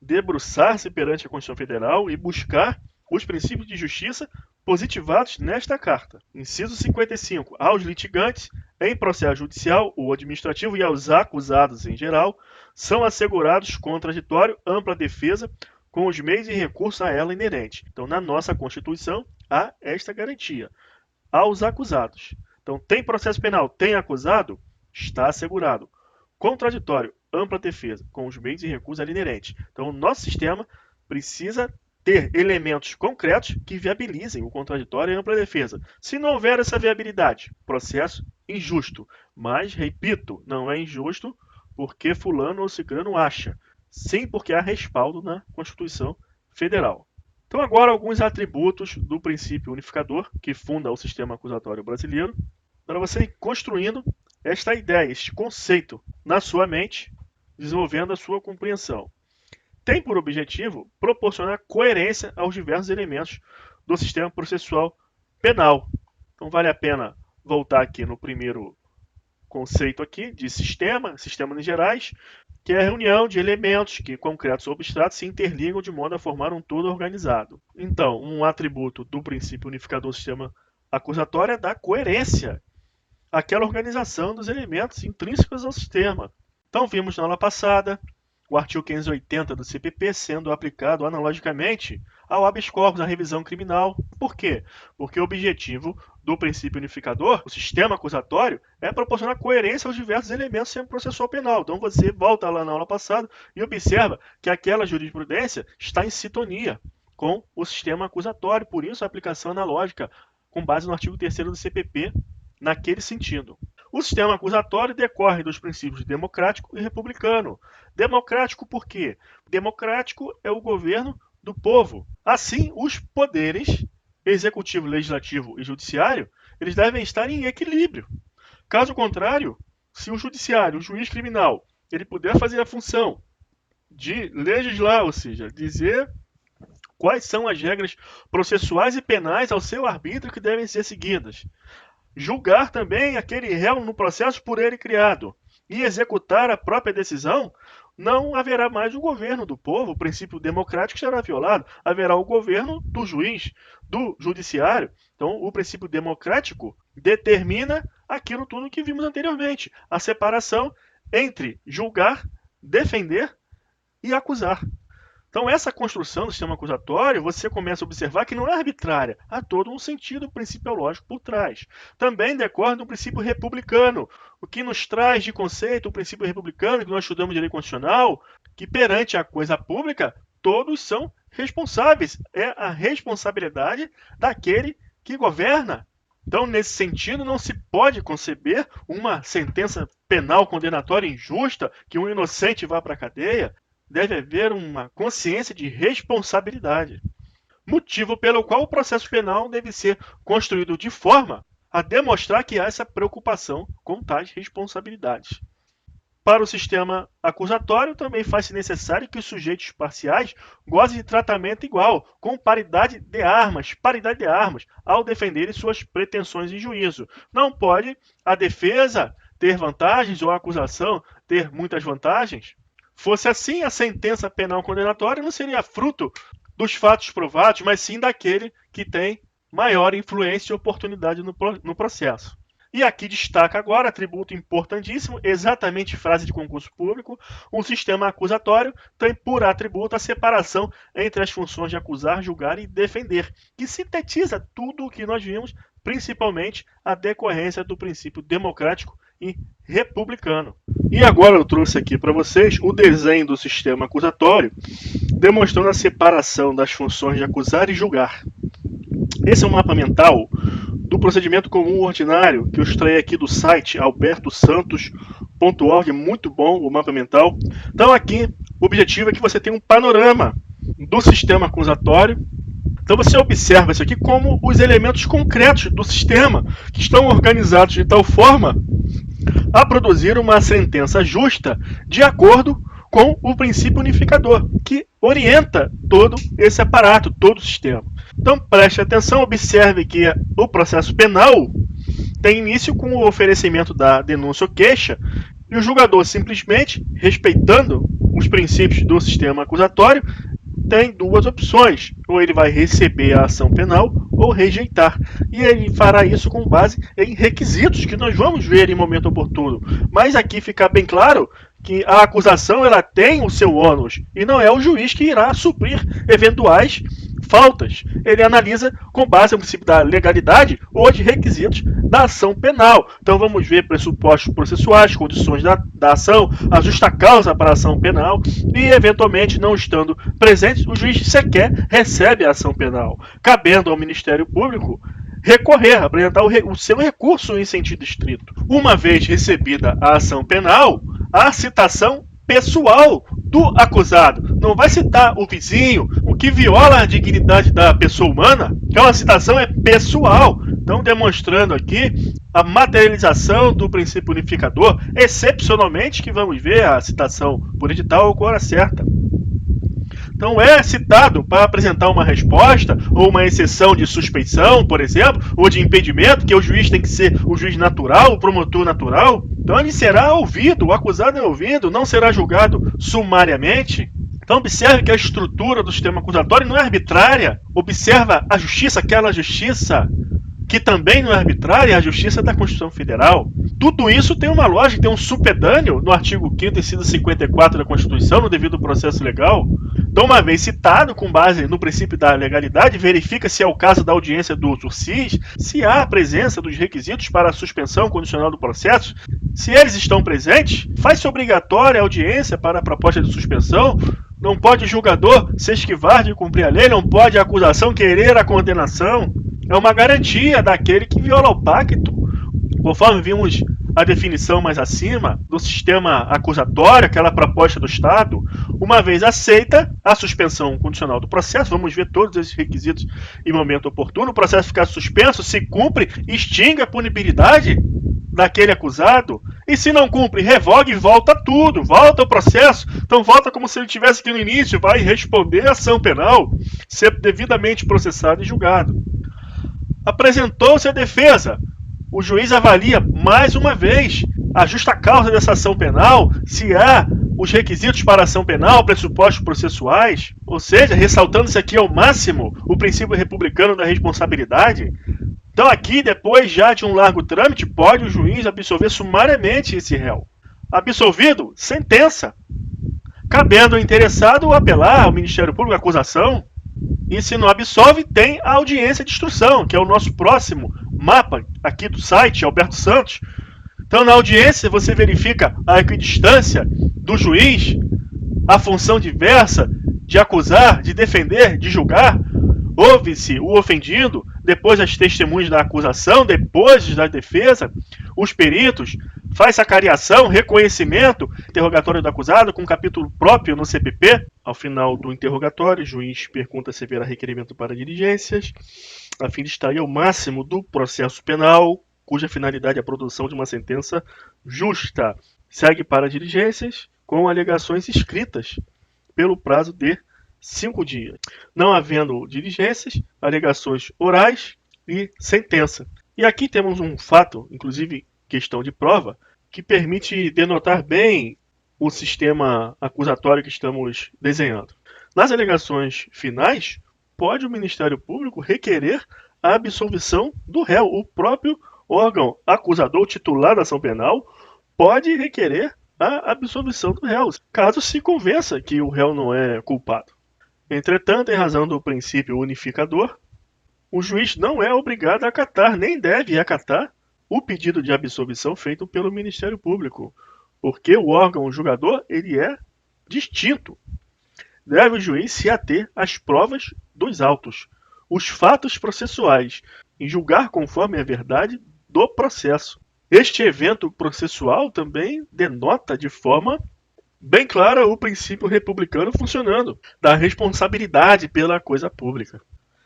debruçar-se perante a Constituição Federal e buscar os princípios de justiça positivados nesta carta. Inciso 55. Aos litigantes, em processo judicial ou administrativo e aos acusados em geral, são assegurados contraditório, ampla defesa, com os meios e recursos a ela inerente. Então, na nossa Constituição, há esta garantia. Aos acusados. Então, tem processo penal, tem acusado, está assegurado. Contraditório, ampla defesa, com os meios e recursos a ela inerente. Então, o nosso sistema precisa ter elementos concretos que viabilizem o contraditório e a ampla defesa. Se não houver essa viabilidade, processo injusto. Mas, repito, não é injusto porque fulano ou ciclano acha. Sim, porque há respaldo na Constituição Federal. Então, agora, alguns atributos do princípio unificador que funda o sistema acusatório brasileiro, para você ir construindo esta ideia, este conceito na sua mente, desenvolvendo a sua compreensão. Tem por objetivo proporcionar coerência aos diversos elementos do sistema processual penal. Então, vale a pena voltar aqui no primeiro conceito aqui de sistemas em gerais, que é a reunião de elementos que, concretos ou abstratos, se interligam de modo a formar um todo organizado. Então, um atributo do princípio unificador do sistema acusatório é da coerência, aquela organização dos elementos intrínsecos ao sistema. Então, vimos na aula passada o artigo 580 do CPP sendo aplicado analogicamente ao habeas corpus, à revisão criminal. Por quê? Porque o objetivo do princípio unificador, o sistema acusatório, é proporcionar coerência aos diversos elementos do sistema processual penal. Então você volta lá na aula passada e observa que aquela jurisprudência está em sintonia com o sistema acusatório, por isso a aplicação analógica com base no artigo 3º do CPP naquele sentido. O sistema acusatório decorre dos princípios democrático e republicano. Democrático por quê? Democrático é o governo do povo. Assim, os poderes executivo, legislativo e judiciário, eles devem estar em equilíbrio. Caso contrário, se o judiciário, o juiz criminal, ele puder fazer a função de legislar, ou seja, dizer quais são as regras processuais e penais ao seu arbítrio que devem ser seguidas, julgar também aquele réu no processo por ele criado e executar a própria decisão, não haverá mais o governo do povo, o princípio democrático será violado, haverá o governo do juiz, do judiciário. Então, o princípio democrático determina aquilo tudo que vimos anteriormente, a separação entre julgar, defender e acusar. Então, essa construção do sistema acusatório, você começa a observar que não é arbitrária, há todo um sentido principiológico por trás. Também decorre do princípio republicano, o que nos traz de conceito o princípio republicano, que nós estudamos de direito constitucional, que perante a coisa pública, todos são responsáveis. É a responsabilidade daquele que governa. Então, nesse sentido, não se pode conceber uma sentença penal condenatória injusta, que um inocente vá para a cadeia. Deve haver uma consciência de responsabilidade. Motivo pelo qual o processo penal deve ser construído de forma a demonstrar que há essa preocupação com tais responsabilidades. Para o sistema acusatório, também faz-se necessário que os sujeitos parciais gozem de tratamento igual, com paridade de armas, ao defenderem suas pretensões em juízo. Não pode a defesa ter vantagens ou a acusação ter muitas vantagens. Fosse assim, a sentença penal condenatória não seria fruto dos fatos provados, mas sim daquele que tem maior influência e oportunidade no processo. E aqui destaca agora, atributo importantíssimo, exatamente frase de concurso público, o sistema acusatório tem por atributo a separação entre as funções de acusar, julgar e defender, que sintetiza tudo o que nós vimos, principalmente a decorrência do princípio democrático e republicano. E agora eu trouxe aqui para vocês o desenho do sistema acusatório, demonstrando a separação das funções de acusar e julgar. Esse é um mapa mental do procedimento comum ordinário, que eu extraí aqui do site albertosantos.org, muito bom o mapa mental. Então aqui, o objetivo é que você tenha um panorama do sistema acusatório. Então você observa isso aqui como os elementos concretos do sistema, que estão organizados de tal forma a produzir uma sentença justa de acordo com o princípio unificador, que orienta todo esse aparato, todo o sistema. Então preste atenção, observe que o processo penal tem início com o oferecimento da denúncia ou queixa, e o julgador simplesmente, respeitando os princípios do sistema acusatório, tem duas opções: ou ele vai receber a ação penal ou rejeitar. E ele fará isso com base em requisitos que nós vamos ver em momento oportuno. Mas aqui fica bem claro que a acusação ela tem o seu ônus e não é o juiz que irá suprir eventuais faltas. Ele analisa com base no princípio da legalidade ou de requisitos da ação penal. Então vamos ver pressupostos processuais, condições da ação, a justa causa para a ação penal e, eventualmente, não estando presente, o juiz sequer recebe a ação penal, cabendo ao Ministério Público recorrer, apresentar o seu recurso em sentido estrito. Uma vez recebida a ação penal, a citação pessoal do acusado. Não vai citar o vizinho, o que viola a dignidade da pessoa humana. Então a citação é pessoal. Então demonstrando aqui a materialização do princípio unificador, excepcionalmente que vamos ver a citação por edital com hora certa. Então é citado para apresentar uma resposta ou uma exceção de suspeição, por exemplo, ou de impedimento, que o juiz tem que ser o juiz natural, o promotor natural. Então ele será ouvido, o acusado é ouvido, não será julgado sumariamente. Então observe que a estrutura do sistema acusatório não é arbitrária. Observa a justiça, aquela justiça que também não é arbitrária, é a justiça da Constituição Federal. Tudo isso tem uma lógica, tem um supedâneo no artigo 5º, inciso 54 da Constituição, no devido processo legal. Então, uma vez citado com base no princípio da legalidade, verifica se é o caso da audiência do sursis, se há a presença dos requisitos para a suspensão condicional do processo. Se eles estão presentes, faz-se obrigatória a audiência para a proposta de suspensão. Não pode o julgador se esquivar de cumprir a lei, não pode a acusação querer a condenação. É uma garantia daquele que viola o pacto. Conforme vimos a definição mais acima do sistema acusatório, aquela proposta do Estado, uma vez aceita a suspensão condicional do processo, vamos ver todos esses requisitos em momento oportuno, o processo ficar suspenso, se cumpre, extingue a punibilidade daquele acusado, e se não cumpre, revoga e volta tudo, volta o processo. Então volta como se ele tivesse aqui no início, vai responder a ação penal, ser devidamente processado e julgado. Apresentou-se a defesa, o juiz avalia mais uma vez a justa causa dessa ação penal, se há os requisitos para a ação penal, pressupostos processuais, ou seja, ressaltando-se aqui ao máximo o princípio republicano da responsabilidade. Então aqui, depois já de um largo trâmite, pode o juiz absolver sumariamente esse réu. Absolvido, sentença. Cabendo ao interessado apelar ao Ministério Público a acusação, e se não absolve, tem a audiência de instrução, que é o nosso próximo mapa aqui do site, Alberto Santos. Então, na audiência, você verifica a equidistância do juiz, a função diversa de acusar, de defender, de julgar. Ouve-se o ofendido, depois as testemunhas da acusação, depois da defesa, os peritos, faz-se a cariação, reconhecimento, interrogatório do acusado, com um capítulo próprio no CPP. Ao final do interrogatório, o juiz pergunta se haverá requerimento para diligências, a fim de extrair ao máximo do processo penal, cuja finalidade é a produção de uma sentença justa. Segue para diligências com alegações escritas pelo prazo de 5 dias. Não havendo diligências, alegações orais e sentença. E aqui temos um fato, inclusive questão de prova, que permite denotar bem o sistema acusatório que estamos desenhando. Nas alegações finais, pode o Ministério Público requerer a absolvição do réu. O próprio órgão acusador, titular da ação penal, pode requerer a absolvição do réu, caso se convença que o réu não é culpado. Entretanto, em razão do princípio unificador, o juiz não é obrigado a acatar, nem deve acatar, o pedido de absolvição feito pelo Ministério Público, porque o órgão julgador ele é distinto. Deve o juiz se ater às provas dos autos, os fatos processuais, e julgar conforme a verdade do processo. Este evento processual também denota de forma bem clara o princípio republicano funcionando, da responsabilidade pela coisa pública.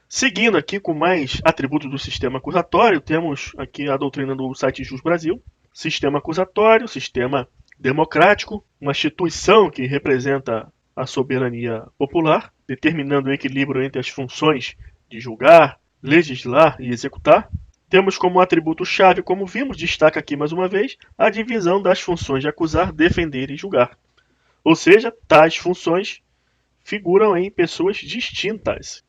Seguindo aqui com mais atributos do sistema acusatório, temos aqui a doutrina do site Jus Brasil. Sistema acusatório, sistema democrático, uma instituição que representa a soberania popular, determinando o equilíbrio entre as funções de julgar, legislar e executar. Temos como atributo-chave, como vimos, destaca aqui mais uma vez, a divisão das funções de acusar, defender e julgar. Ou seja, tais funções figuram em pessoas distintas.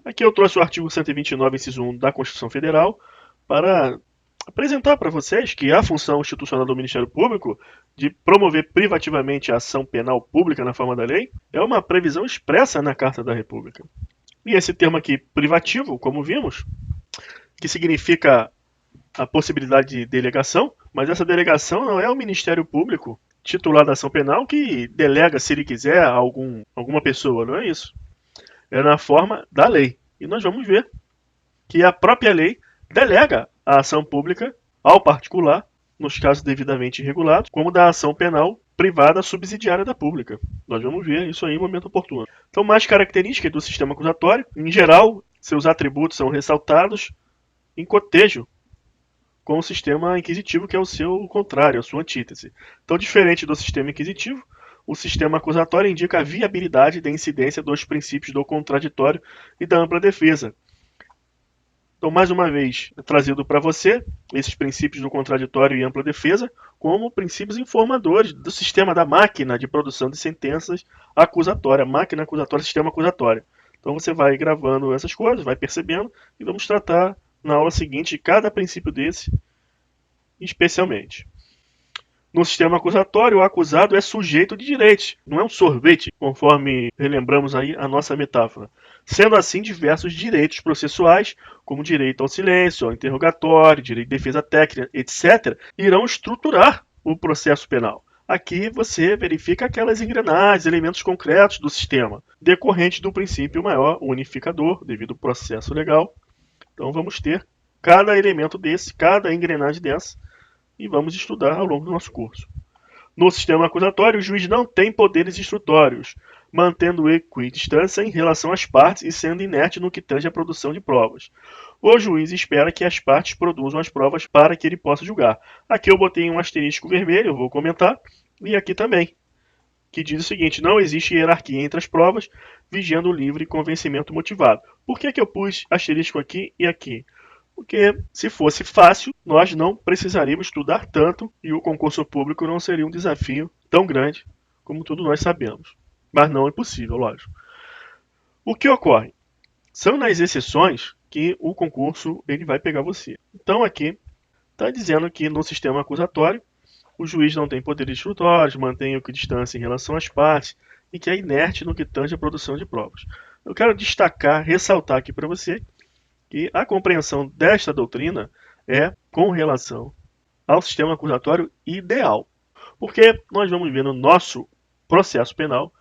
Aqui eu trouxe o artigo 129, inciso 1 da Constituição Federal, para apresentar para vocês que a função institucional do Ministério Público de promover privativamente a ação penal pública na forma da lei é uma previsão expressa na Carta da República. E esse termo aqui, privativo, como vimos, que significa a possibilidade de delegação, mas essa delegação não é o Ministério Público titular da ação penal que delega, se ele quiser, a alguma pessoa, não é isso. É na forma da lei. E nós vamos ver que a própria lei delega a ação pública ao particular, nos casos devidamente regulados, como da ação penal privada subsidiária da pública. Nós vamos ver isso aí em momento oportuno. Então, mais características do sistema acusatório. Em geral, seus atributos são ressaltados em cotejo com o sistema inquisitivo, que é o seu contrário, a sua antítese. Então, diferente do sistema inquisitivo, o sistema acusatório indica a viabilidade da incidência dos princípios do contraditório e da ampla defesa. Então, mais uma vez, trazido para você esses princípios do contraditório e ampla defesa como princípios informadores do sistema da máquina de produção de sentenças acusatória, máquina acusatória, sistema acusatório. Então, você vai gravando essas coisas, vai percebendo, e vamos tratar na aula seguinte de cada princípio desse, especialmente. No sistema acusatório, o acusado é sujeito de direitos, não é um sorvete, conforme relembramos aí a nossa metáfora. Sendo assim, diversos direitos processuais, como direito ao silêncio, ao interrogatório, direito de defesa técnica, etc., irão estruturar o processo penal. Aqui você verifica aquelas engrenagens, elementos concretos do sistema, decorrentes do princípio maior unificador, devido ao processo legal. Então vamos ter cada elemento desse, cada engrenagem dessa, e vamos estudar ao longo do nosso curso. No sistema acusatório, o juiz não tem poderes instrutórios, mantendo equidistância em relação às partes e sendo inerte no que tange à produção de provas. O juiz espera que as partes produzam as provas para que ele possa julgar. Aqui eu botei um asterisco vermelho, eu vou comentar, e aqui também, que diz o seguinte: não existe hierarquia entre as provas, vigiando o livre convencimento motivado. Por que eu pus asterisco aqui e aqui? Porque se fosse fácil, nós não precisaríamos estudar tanto e o concurso público não seria um desafio tão grande como todos nós sabemos. Mas não é possível, lógico. O que ocorre? São nas exceções que o concurso ele vai pegar você. Então aqui está dizendo que no sistema acusatório o juiz não tem poderes instrutórios, mantém equidistância em relação às partes e que é inerte no que tange a produção de provas. Eu quero destacar, ressaltar aqui para você que a compreensão desta doutrina é com relação ao sistema acusatório ideal. Porque nós vamos ver no nosso processo penal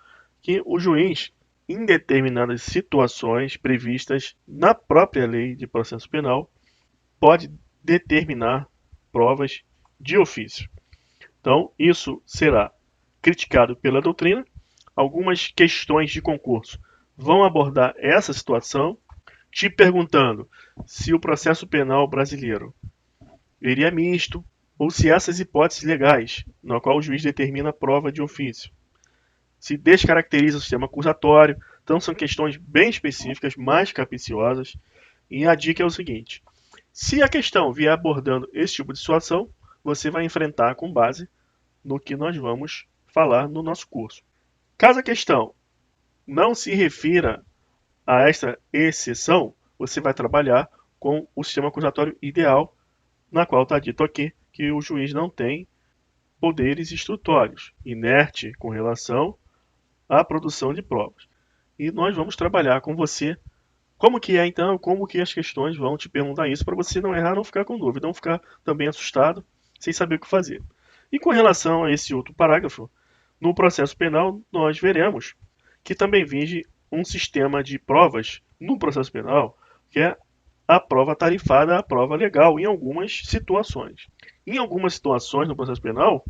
que o juiz, em determinadas situações previstas na própria lei de processo penal, pode determinar provas de ofício. Então, isso será criticado pela doutrina. Algumas questões de concurso vão abordar essa situação, te perguntando se o processo penal brasileiro ele é misto ou se essas hipóteses legais, na qual o juiz determina a prova de ofício, se descaracteriza o sistema acusatório. Então são questões bem específicas, mais capciosas, e a dica é o seguinte: se a questão vier abordando esse tipo de situação, você vai enfrentar com base no que nós vamos falar no nosso curso. Caso a questão não se refira a esta exceção, você vai trabalhar com o sistema acusatório ideal, na qual está dito aqui que o juiz não tem poderes instrutórios, inerte com relação à produção de provas. E nós vamos trabalhar com você Como que é então? Como que as questões vão te perguntar isso para você não errar, não ficar com dúvida, não ficar também assustado, sem saber o que fazer. E com relação a esse outro parágrafo, no processo penal nós veremos que também vige um sistema de provas no processo penal, que é a prova tarifada, a prova legal, em algumas situações. Em algumas situações no processo penal,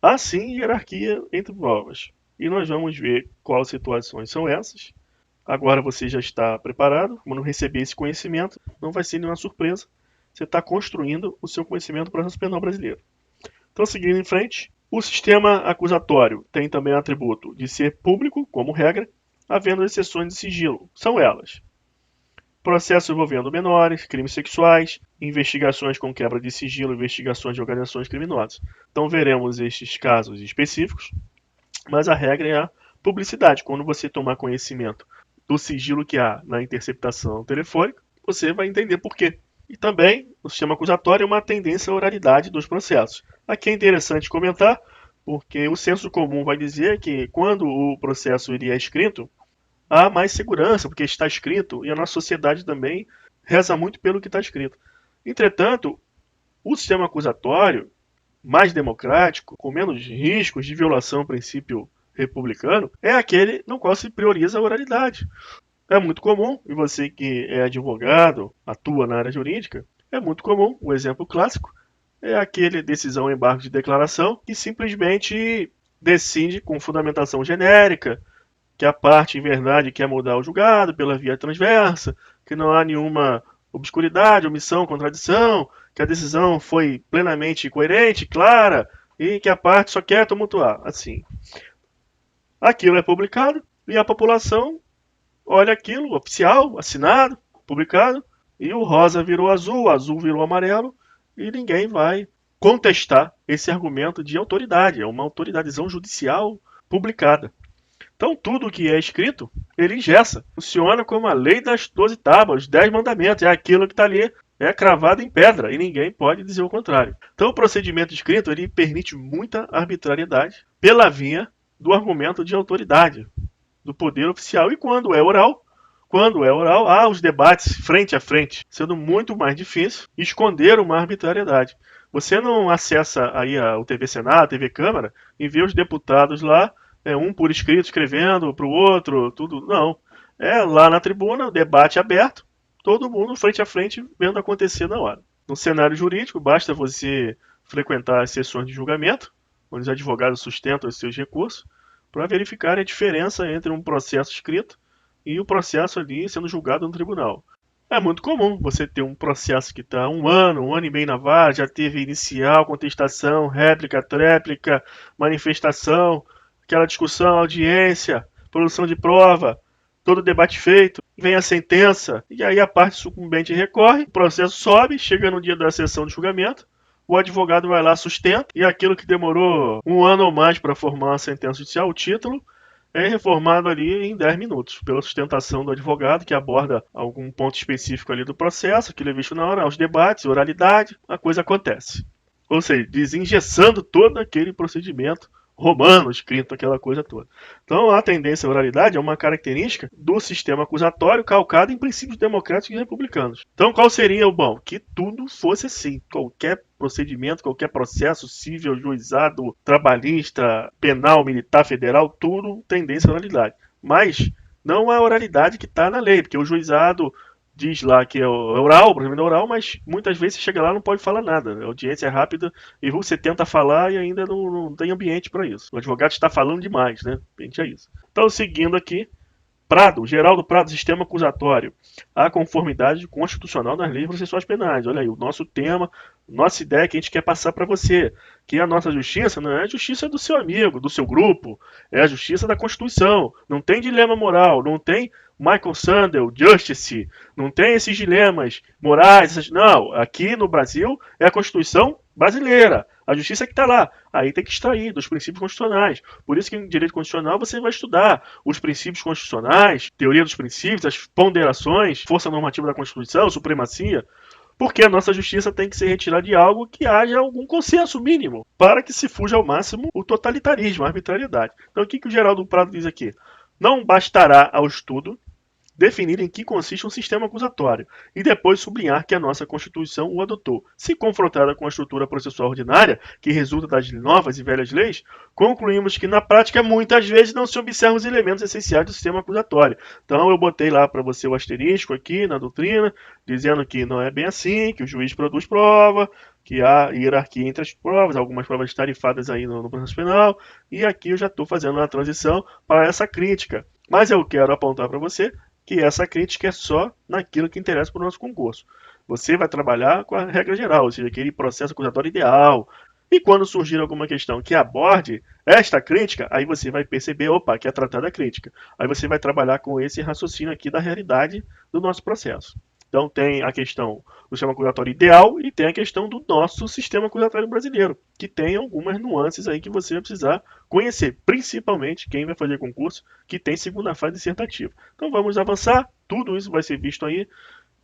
há sim hierarquia entre provas. E nós vamos ver quais situações são essas. Agora você já está preparado. Quando receber esse conhecimento, não vai ser nenhuma surpresa. Você está construindo o seu conhecimento do processo penal brasileiro. Então, seguindo em frente, o sistema acusatório tem também o atributo de ser público, como regra, havendo exceções de sigilo. São elas: processos envolvendo menores, crimes sexuais, investigações com quebra de sigilo, investigações de organizações criminosas. Então veremos estes casos específicos, mas a regra é a publicidade. Quando você tomar conhecimento do sigilo que há na interceptação telefônica, você vai entender por quê. E também, no sistema acusatório, é uma tendência à oralidade dos processos. Aqui é interessante comentar, porque o senso comum vai dizer que quando o processo ele é escrito, há mais segurança, porque está escrito, e a nossa sociedade também reza muito pelo que está escrito. Entretanto, o sistema acusatório, mais democrático, com menos riscos de violação ao princípio republicano, é aquele no qual se prioriza a oralidade. É muito comum, e você que é advogado, atua na área jurídica, é muito comum, o exemplo clássico é aquele decisão em embargo de declaração que simplesmente decide com fundamentação genérica que a parte, em verdade, quer mudar o julgado pela via transversa, que não há nenhuma obscuridade, omissão, contradição, que a decisão foi plenamente coerente, clara, e que a parte só quer tumultuar. Assim, aquilo é publicado e a população olha aquilo, oficial, assinado, publicado, e o rosa virou azul, o azul virou amarelo, e ninguém vai contestar esse argumento de autoridade. É uma autoridadezão judicial publicada. Então, tudo que é escrito, ele engessa. Funciona como a lei das 12 tábuas, os 10 mandamentos. É aquilo que está ali, é cravado em pedra, e ninguém pode dizer o contrário. Então, o procedimento escrito, ele permite muita arbitrariedade pela via do argumento de autoridade, do poder oficial. E quando é oral, há os debates frente a frente, sendo muito mais difícil esconder uma arbitrariedade. Você não acessa aí o TV Senado, a TV Câmara, e vê os deputados lá, um por escrito escrevendo para o outro, tudo. Não. É lá na tribuna, debate aberto, todo mundo frente a frente vendo acontecer na hora. No cenário jurídico, basta você frequentar as sessões de julgamento, onde os advogados sustentam os seus recursos, para verificar a diferença entre um processo escrito e o processo ali sendo julgado no tribunal. É muito comum você ter um processo que está um ano e meio na vara, já teve inicial, contestação, réplica, tréplica, manifestação, aquela discussão, audiência, produção de prova, todo o debate feito, vem a sentença, e aí a parte sucumbente recorre, o processo sobe, chega no dia da sessão de julgamento, o advogado vai lá, sustenta, e aquilo que demorou um ano ou mais para formar a sentença judicial, o título, é reformado ali em 10 minutos, pela sustentação do advogado, que aborda algum ponto específico ali do processo, aquilo é visto na hora, os debates, oralidade, a coisa acontece. Ou seja, desengessando todo aquele procedimento romano, escrito, aquela coisa toda. Então, a tendência à oralidade é uma característica do sistema acusatório calcado em princípios democráticos e republicanos. Então, qual seria o bom? Que tudo fosse assim. Qualquer procedimento, qualquer processo civil, juizado, trabalhista, penal, militar, federal, tudo tendência à oralidade. Mas não a oralidade que está na lei, porque o juizado diz lá que é oral, o procedimento é oral, mas muitas vezes você chega lá e não pode falar nada. A audiência é rápida e você tenta falar e ainda não tem ambiente para isso. O advogado está falando demais, né? É isso. Então, seguindo aqui, Prado, Geraldo Prado, sistema acusatório. A conformidade constitucional das leis processuais penais. Olha aí, o nosso tema, nossa ideia que a gente quer passar para você, que a nossa justiça não é a justiça do seu amigo, do seu grupo, é a justiça da Constituição. Não tem dilema moral, não tem Michael Sandel, Justice, não tem esses dilemas morais. Não, aqui no Brasil é a Constituição brasileira. A justiça que está lá. Aí tem que extrair dos princípios constitucionais. Por isso que em direito constitucional você vai estudar os princípios constitucionais, teoria dos princípios, as ponderações, força normativa da Constituição, supremacia. Porque a nossa justiça tem que ser retirada de algo que haja algum consenso mínimo, para que se fuja ao máximo o totalitarismo, a arbitrariedade. Então o que o Geraldo Prado diz aqui? Não bastará ao estudo definir em que consiste um sistema acusatório e depois sublinhar que a nossa Constituição o adotou. Se confrontada com a estrutura processual ordinária, que resulta das novas e velhas leis, concluímos que na prática muitas vezes não se observam os elementos essenciais do sistema acusatório. Então eu botei lá para você o asterisco aqui na doutrina, dizendo que não é bem assim, que o juiz produz prova, que há hierarquia entre as provas, algumas provas tarifadas aí no processo penal, e aqui eu já estou fazendo uma transição para essa crítica. Mas eu quero apontar para você que essa crítica é só naquilo que interessa para o nosso concurso. Você vai trabalhar com a regra geral, ou seja, aquele processo acusatório ideal. E quando surgir alguma questão que aborde esta crítica, aí você vai perceber, opa, que é tratada a crítica. Aí você vai trabalhar com esse raciocínio aqui da realidade do nosso processo. Então tem a questão do sistema acusatório ideal e tem a questão do nosso sistema acusatório brasileiro, que tem algumas nuances aí que você vai precisar conhecer, principalmente quem vai fazer concurso que tem segunda fase dissertativa. Então vamos avançar, tudo isso vai ser visto aí,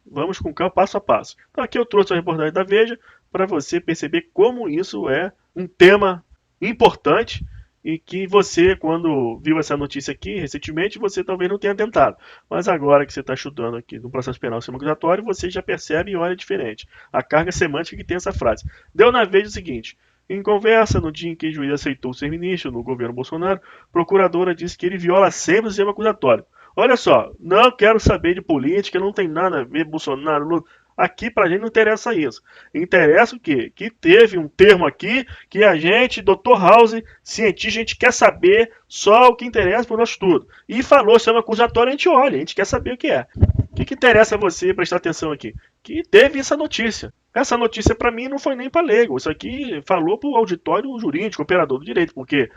vamos com calma, passo a passo. Então aqui eu trouxe a reportagem da Veja para você perceber como isso é um tema importante e que você, quando viu essa notícia aqui recentemente, você talvez não tenha tentado. Mas agora que você está estudando aqui no processo penal sistema acusatório, você já percebe e olha diferente. A carga semântica que tem essa frase. Deu na Veja o seguinte: em conversa, no dia em que o juiz aceitou ser ministro no governo Bolsonaro, a procuradora disse que ele viola sempre o sistema acusatório. Olha só, não quero saber de política, não tem nada a ver Bolsonaro, Lula. Aqui pra gente não interessa isso. Interessa o quê? Que teve um termo aqui que a gente, Dr. House, cientista, a gente quer saber só o que interessa para o nosso estudo. E falou, se é uma acusatória, a gente olha, a gente quer saber o que é. O que interessa a você prestar atenção aqui? Que teve essa notícia. Essa notícia para mim não foi nem para leigo. Isso aqui falou para o auditório jurídico, operador do direito, porque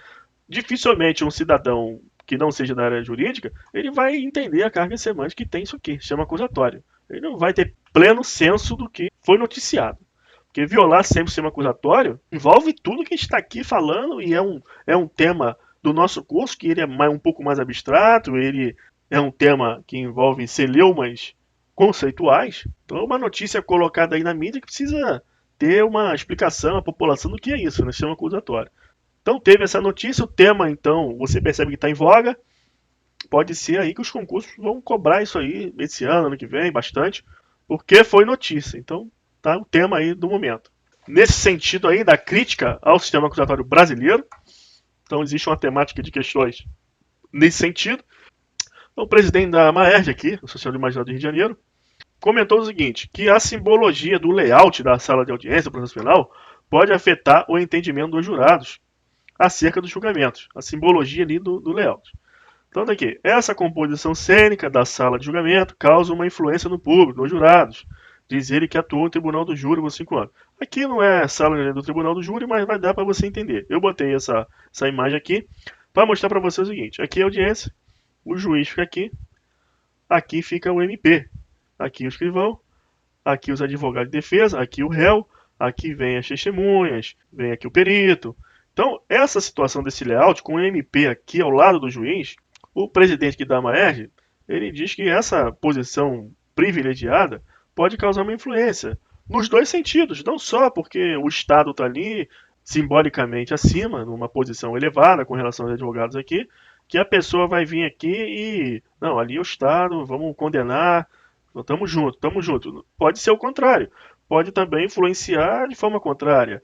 dificilmente um cidadão que não seja da área jurídica, ele vai entender a carga semântica que tem isso aqui, chama acusatório. Ele não vai ter pleno senso do que foi noticiado. Porque violar sempre o sistema acusatório envolve tudo que a gente está aqui falando e é um tema do nosso curso que ele é um pouco mais abstrato, ele é um tema que envolve celeumas conceituais. Então é uma notícia colocada aí na mídia que precisa ter uma explicação à população do que é isso, né, sistema acusatório. Então teve essa notícia, o tema então você percebe que está em voga. Pode ser aí que os concursos vão cobrar isso aí esse ano que vem, bastante, porque foi notícia. Então tá o tema aí do momento. Nesse sentido aí da crítica ao sistema acusatório brasileiro, então existe uma temática de questões nesse sentido. Então, o presidente da Maerj aqui, Associação de Magistrados do Rio de Janeiro, comentou o seguinte, que a simbologia do layout da sala de audiência do processo penal pode afetar o entendimento dos jurados acerca dos julgamentos, a simbologia ali do layout. Então, daqui, essa composição cênica da sala de julgamento causa uma influência no público, nos jurados. Diz ele que atuou no tribunal do júri por 5 anos. Aqui não é a sala do tribunal do júri, mas vai dar para você entender. Eu botei essa imagem aqui para mostrar para você o seguinte. Aqui é a audiência, o juiz fica aqui fica o MP, aqui o escrivão, aqui os advogados de defesa, aqui o réu, aqui vem as testemunhas, vem aqui o perito. Então, essa situação desse layout, com o MP aqui ao lado do juiz, o presidente aqui da Maerj, ele diz que essa posição privilegiada pode causar uma influência, nos dois sentidos, não só porque o Estado está ali simbolicamente acima, numa posição elevada com relação aos advogados aqui, que a pessoa vai vir aqui e, não, ali é o Estado, vamos condenar, estamos juntos, estamos juntos. Pode ser o contrário. Pode também influenciar de forma contrária.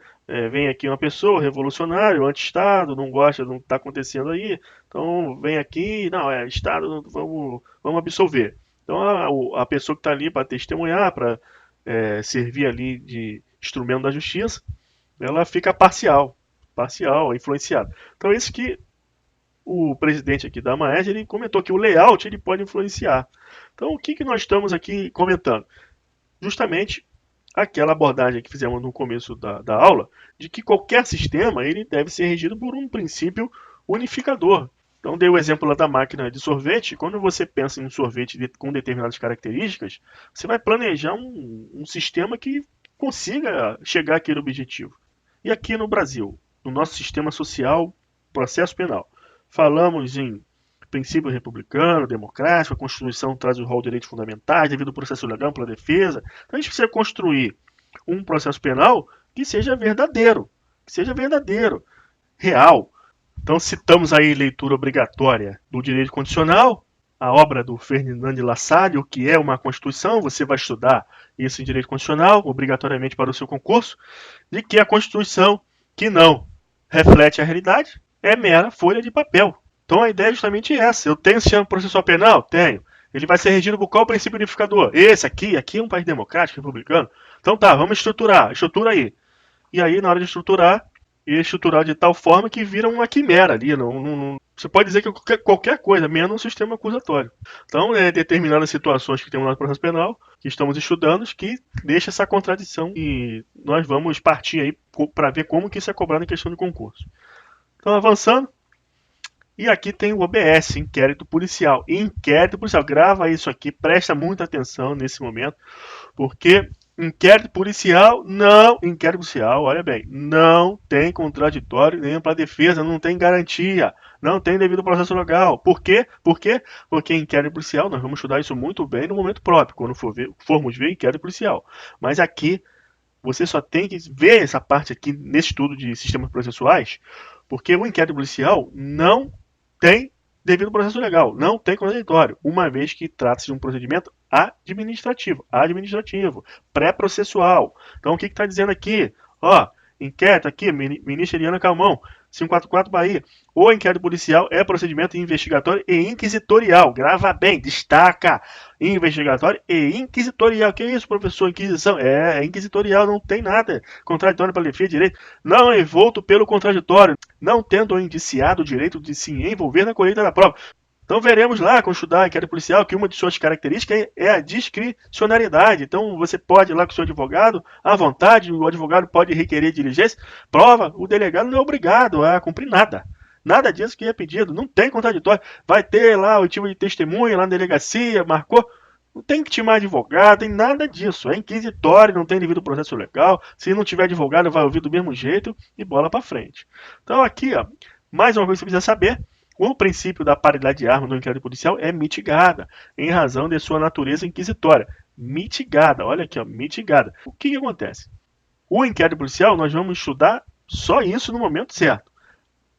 Vem aqui uma pessoa, revolucionário, anti-Estado, não gosta do que está acontecendo aí, então vem aqui, não, Estado, vamos absolver. Então a pessoa que está ali para testemunhar, para servir ali de instrumento da justiça, ela fica parcial, influenciada. Então isso que o presidente aqui da Maerj, ele comentou que o layout ele pode influenciar. Então o que nós estamos aqui comentando? Justamente aquela abordagem que fizemos no começo da aula, de que qualquer sistema ele deve ser regido por um princípio unificador. Então, dei o exemplo lá da máquina de sorvete. Quando você pensa em um sorvete com determinadas características, você vai planejar um sistema que consiga chegar àquele objetivo. E aqui no Brasil, no nosso sistema social, processo penal, falamos em princípio republicano, democrático, a Constituição traz o rol de direitos fundamentais, devido ao processo legal, pela defesa. Então a gente precisa construir um processo penal que seja verdadeiro, real. Então citamos aí leitura obrigatória do direito condicional, a obra do Ferdinand de Lassalle, o que é uma Constituição, você vai estudar isso em Direito Constitucional, obrigatoriamente para o seu concurso, de que a Constituição que não reflete a realidade é mera folha de papel. Então a ideia é justamente essa. Eu tenho sistema processual penal? Tenho. Ele vai ser regido por qual princípio unificador? Esse aqui é um país democrático, republicano. Então tá, vamos estruturar. Estrutura aí. E aí, na hora de estruturar, estruturar de tal forma que vira uma quimera ali. Você pode dizer que qualquer coisa, menos um sistema acusatório. Então, determinadas situações que temos no processo penal, que estamos estudando, que deixa essa contradição e nós vamos partir aí para ver como que isso é cobrado em questão de concurso. Então, avançando. E aqui tem o OBS, inquérito policial. Inquérito policial, grava isso aqui, presta muita atenção nesse momento, porque inquérito policial, olha bem, não tem contraditório nem para a defesa, não tem garantia, não tem devido processo legal. Por quê? Porque inquérito policial, nós vamos estudar isso muito bem no momento próprio, quando formos ver inquérito policial. Mas aqui, você só tem que ver essa parte aqui nesse estudo de sistemas processuais, porque o inquérito policial não tem devido processo legal, não tem contraditório, uma vez que trata-se de um procedimento administrativo, pré-processual. Então, o que está dizendo aqui? Ó, inquérito aqui, ministra Eliana Calmon, 544 Bahia. O inquérito policial é procedimento investigatório e inquisitorial. Grava bem, destaca. Investigatório e inquisitorial. Que isso, professor? Inquisição? É inquisitorial, não tem nada. Contraditório para defesa de direito. Não é envolto pelo contraditório, não tendo o indiciado o direito de se envolver na colheita da prova. Então veremos lá, quando estudar inquérito policial, que uma de suas características é a discricionariedade. Então você pode ir lá com o seu advogado, à vontade, o advogado pode requerer diligência, prova, o delegado não é obrigado a cumprir nada. Nada disso que é pedido, não tem contraditório. Vai ter lá o tipo de testemunha lá na delegacia, marcou, não tem que timar advogado, tem nada disso. É inquisitório, não tem devido processo legal. Se não tiver advogado, vai ouvir do mesmo jeito e bola para frente. Então aqui, ó, mais uma coisa que você precisa saber. O princípio da paridade de armas no inquérito policial é mitigada, em razão de sua natureza inquisitória. Mitigada, olha aqui, ó, mitigada. O que acontece? O inquérito policial, nós vamos estudar só isso no momento certo.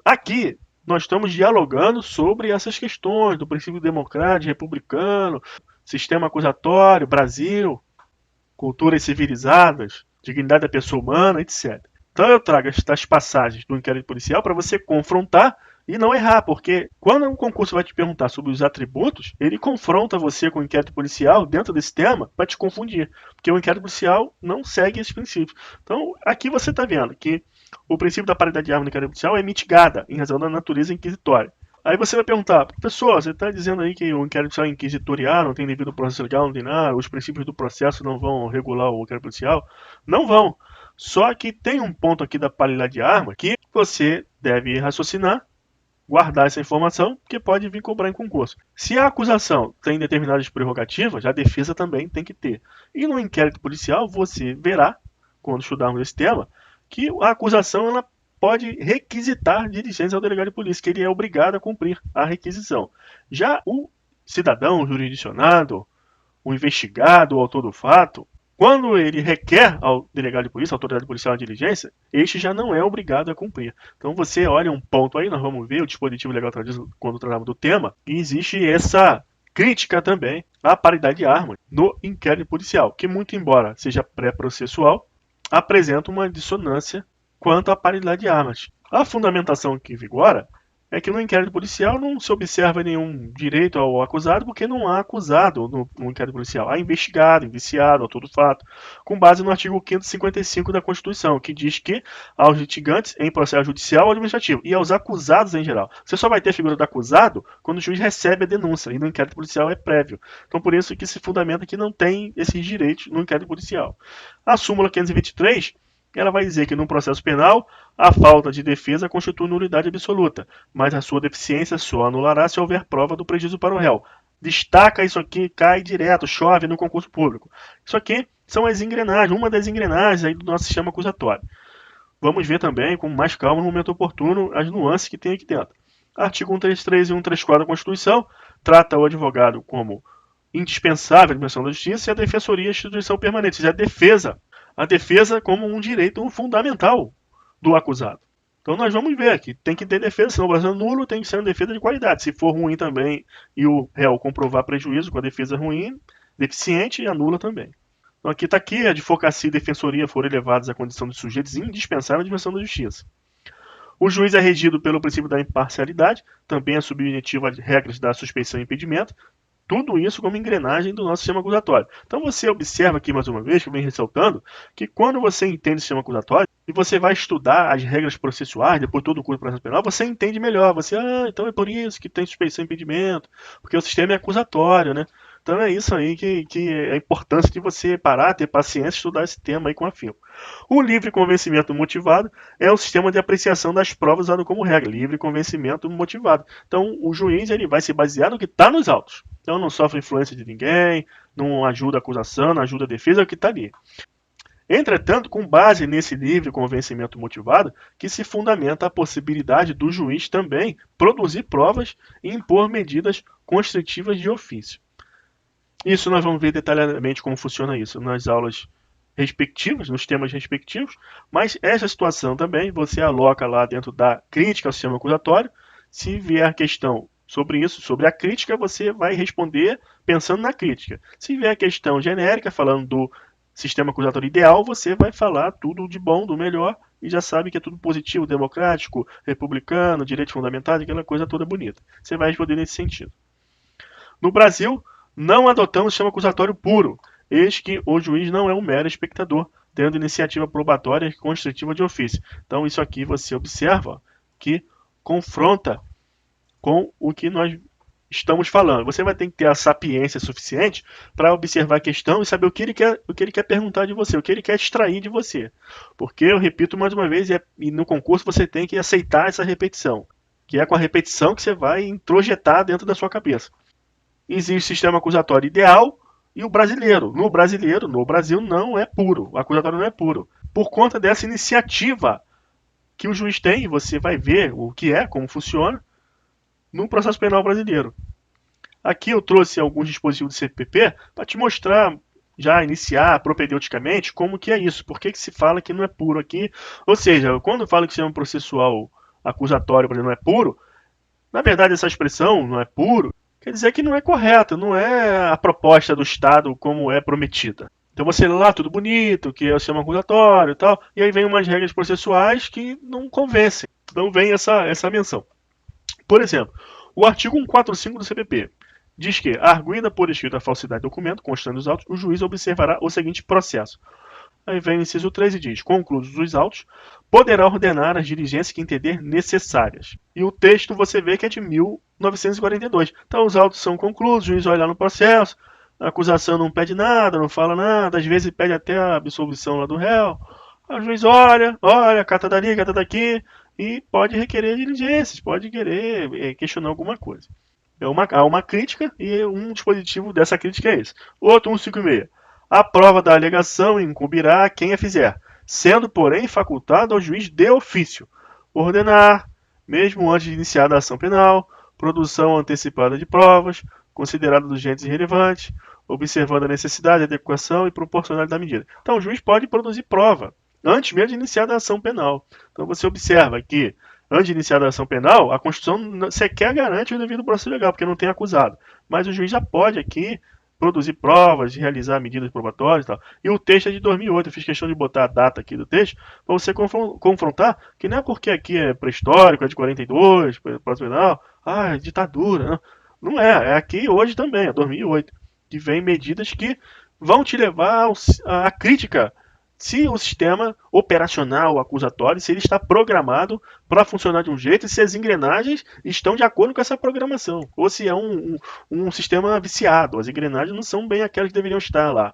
Aqui, nós estamos dialogando sobre essas questões do princípio democrático, republicano, sistema acusatório, Brasil, culturas civilizadas, dignidade da pessoa humana, etc. Então eu trago estas passagens do inquérito policial para você confrontar e não errar, porque quando um concurso vai te perguntar sobre os atributos, ele confronta você com o inquérito policial dentro desse tema para te confundir, porque o inquérito policial não segue esses princípios. Então, aqui você está vendo que o princípio da paridade de armas no inquérito policial é mitigada em razão da natureza inquisitória. Aí você vai perguntar, professor, você está dizendo aí que o inquérito policial é inquisitorial, não tem devido processo legal, não tem nada, os princípios do processo não vão regular o inquérito policial? Não vão. Só que tem um ponto aqui da paridade de armas que você deve raciocinar, guardar essa informação, que pode vir cobrar em concurso. Se a acusação tem determinadas prerrogativas, a defesa também tem que ter. E no inquérito policial, você verá, quando estudarmos esse tema, que a acusação ela pode requisitar diligência ao delegado de polícia, que ele é obrigado a cumprir a requisição. Já o cidadão, o jurisdicionado, o investigado, o autor do fato, quando ele requer ao delegado de polícia, à autoridade policial, a diligência, este já não é obrigado a cumprir. Então você olha um ponto aí, nós vamos ver o dispositivo legal quando tratamos do tema, e existe essa crítica também à paridade de armas no inquérito policial, que muito embora seja pré-processual, apresenta uma dissonância quanto à paridade de armas. A fundamentação que vigora é que no inquérito policial não se observa nenhum direito ao acusado, porque não há acusado no inquérito policial. Há investigado, indiciado, autor do fato, com base no artigo 555 da Constituição, que diz que aos litigantes em processo judicial ou administrativo, e aos acusados em geral. Você só vai ter a figura do acusado quando o juiz recebe a denúncia, e no inquérito policial é prévio. Então por isso que se fundamenta que não tem esses direitos no inquérito policial. A súmula 523, ela vai dizer que no processo penal, a falta de defesa constitui nulidade absoluta, mas a sua deficiência só anulará se houver prova do prejuízo para o réu. Destaca isso aqui, cai direto, chove no concurso público. Isso aqui são as engrenagens, uma das engrenagens aí do nosso sistema acusatório. Vamos ver também, com mais calma, no momento oportuno, as nuances que tem aqui dentro. Artigo 133 e 134 da Constituição trata o advogado como indispensável à administração da justiça e a defensoria a instituição permanente, ou seja, a defesa como um direito fundamental do acusado. Então nós vamos ver que tem que ter defesa, senão o Brasil é nulo, tem que ser uma defesa de qualidade. Se for ruim também e o réu comprovar prejuízo com a defesa ruim, deficiente, anula também. Então aqui está aqui, a advocacia e defensoria foram elevados à condição de sujeitos indispensáveis à dimensão da justiça. O juiz é regido pelo princípio da imparcialidade, também é subjetivo às regras da suspeição e impedimento, tudo isso como engrenagem do nosso sistema acusatório. Então você observa aqui mais uma vez, que eu venho ressaltando, que quando você entende o sistema acusatório e você vai estudar as regras processuais, depois todo o curso de processo penal, você entende melhor. Você, então é por isso que tem suspeição e impedimento, porque o sistema é acusatório, né? Então é isso aí que é a importância de você parar, ter paciência e estudar esse tema aí com afinco. O livre convencimento motivado é o sistema de apreciação das provas usado como regra, livre convencimento motivado. Então o juiz ele vai se basear no que está nos autos. Então não sofre influência de ninguém, não ajuda a acusação, não ajuda a defesa, é o que está ali. Entretanto, com base nesse livre convencimento motivado, que se fundamenta a possibilidade do juiz também produzir provas e impor medidas constritivas de ofício. Isso nós vamos ver detalhadamente como funciona isso nas aulas respectivas, nos temas respectivos, mas essa situação também você aloca lá dentro da crítica ao sistema acusatório. Se vier a questão sobre isso, sobre a crítica, você vai responder pensando na crítica. Se vier a questão genérica, falando do sistema acusatório ideal, você vai falar tudo de bom, do melhor, e já sabe que é tudo positivo, democrático, republicano, direitos fundamentais, aquela coisa toda bonita. Você vai responder nesse sentido. No Brasil, não adotamos o sistema acusatório puro, eis que o juiz não é um mero espectador, tendo iniciativa probatória e constritiva de ofício. Então isso aqui você observa que confronta com o que nós estamos falando. Você vai ter que ter a sapiência suficiente para observar a questão e saber o que ele quer perguntar de você, o que ele quer extrair de você. Porque, eu repito mais uma vez, e no concurso você tem que aceitar essa repetição, que é com a repetição que você vai introjetar dentro da sua cabeça. Existe o sistema acusatório ideal e o brasileiro. No Brasil não é puro, o acusatório não é puro. Por conta dessa iniciativa que o juiz tem, você vai ver o que é, como funciona, no processo penal brasileiro. Aqui eu trouxe alguns dispositivos do CPP para te mostrar, já iniciar propedeuticamente, como que é isso. Por que se fala que não é puro aqui? Ou seja, quando fala que o sistema processual acusatório, por exemplo, não é puro, na verdade essa expressão, não é puro, quer dizer que não é correta, não é a proposta do Estado como é prometida. Então você lê lá tudo bonito, que é o sistema acusatório e tal, e aí vem umas regras processuais que não convencem. Então vem essa menção. Por exemplo, o artigo 145 do CPP diz que, arguida por escrito a falsidade do documento, constando os autos, o juiz observará o seguinte processo. Aí vem o inciso 3 e diz, concluídos os autos, poderá ordenar as diligências que entender necessárias. E o texto você vê que é de 1942. Então os autos são concluídos, o juiz olha lá no processo, a acusação não pede nada, não fala nada, às vezes pede até a absolvição lá do réu. O juiz olha, cata dali, cata daqui, e pode requerer diligências, pode querer questionar alguma coisa. Há uma crítica e um dispositivo dessa crítica é esse. Outro 156. A prova da alegação incumbirá a quem a fizer, sendo, porém, facultado ao juiz de ofício ordenar, mesmo antes de iniciada a ação penal, produção antecipada de provas, consideradas urgentes e relevantes, observando a necessidade, adequação e proporcionalidade da medida. Então, o juiz pode produzir prova antes mesmo de iniciar a ação penal. Então você observa que, antes de iniciar a ação penal, a Constituição sequer garante o devido processo legal, porque não tem acusado. Mas o juiz já pode aqui produzir provas, realizar medidas probatórias e tal. E o texto é de 2008, eu fiz questão de botar a data aqui do texto, para você confrontar, que não é porque aqui é pré-histórico, é de 42, processo penal, é ditadura, não. Não é aqui hoje também, é 2008, que vem medidas que vão te levar à crítica se o sistema operacional acusatório, se ele está programado para funcionar de um jeito e se as engrenagens estão de acordo com essa programação, ou se é um sistema viciado, as engrenagens não são bem aquelas que deveriam estar lá.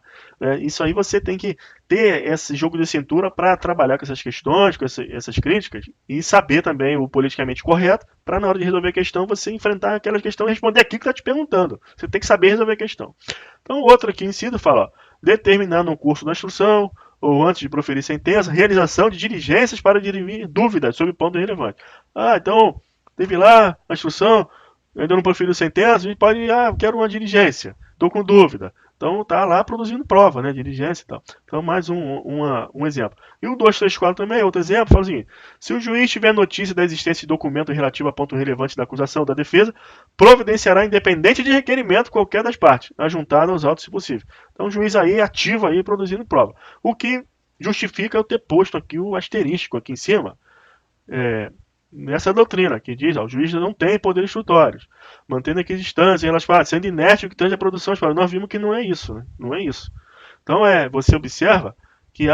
Isso aí você tem que ter esse jogo de cintura para trabalhar com essas questões, com essas críticas, e saber também o politicamente correto, para na hora de resolver a questão, você enfrentar aquela questão e responder aquilo que está te perguntando. Você tem que saber resolver a questão. Então, outro aqui inciso fala, determinar no curso da instrução, ou antes de proferir sentença, realização de diligências para dirimir dúvidas sobre ponto relevante. Então, teve lá a instrução, ainda não proferiu sentença, a gente pode, quero uma diligência, estou com dúvida. Então tá lá produzindo prova, né, diligência e tal. Então mais um exemplo. E o 234 também é outro exemplo, fala assim: se o juiz tiver notícia da existência de documento relativo a ponto relevante da acusação ou da defesa, providenciará independente de requerimento qualquer das partes, ajuntado aos autos se possível. Então o juiz aí ativa aí produzindo prova. O que justifica eu ter posto aqui o asterístico aqui em cima, nessa doutrina, que diz: o juiz não tem poder instrutórios, mantendo equidistância em relação a sendo inerte o que tange a produção. Nós vimos que não é isso, né? Não é isso. Então você observa que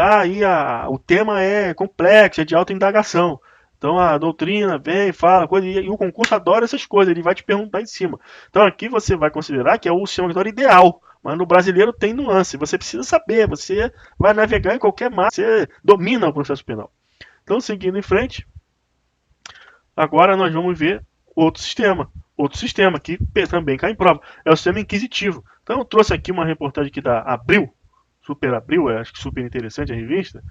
o tema é complexo, é de alta indagação. Então a doutrina vem, fala, coisa, e o concurso adora essas coisas, ele vai te perguntar em cima. Então aqui você vai considerar que é o sistema instrutório ideal, mas no brasileiro tem nuance, você precisa saber, você vai navegar em qualquer mar, você domina o processo penal. Então, seguindo em frente, agora nós vamos ver outro sistema que também cai em prova, é o sistema inquisitivo. Então eu trouxe aqui uma reportagem aqui da Abril, Super Abril, acho que super interessante a revista,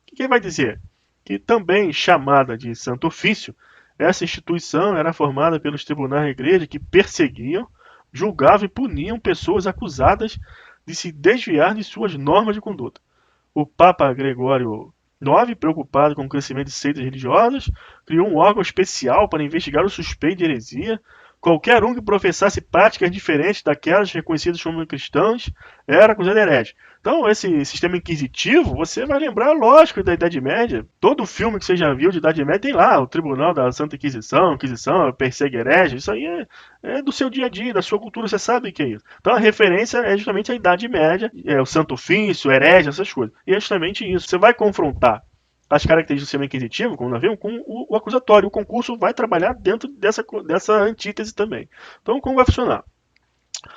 que vai dizer que também chamada de Santo Ofício, essa instituição era formada pelos tribunais da igreja que perseguiam, julgavam e puniam pessoas acusadas de se desviar de suas normas de conduta. O Papa Gregório IX, preocupado com o crescimento de seitas religiosas, criou um órgão especial para investigar o suspeito de heresia. Qualquer um que professasse práticas diferentes daquelas reconhecidas como cristãs era acusado de herege. Então, esse sistema inquisitivo, você vai lembrar, lógico, da Idade Média. Todo filme que você já viu de Idade Média tem lá o Tribunal da Santa Inquisição, persegue herege. Isso aí é do seu dia a dia, da sua cultura, você sabe o que é isso. Então, a referência é justamente a Idade Média, o Santo Ofício, herege, essas coisas. E é justamente isso. Você vai confrontar as características do sistema inquisitivo, como nós vimos, com o acusatório. O concurso vai trabalhar dentro dessa antítese também. Então, como vai funcionar?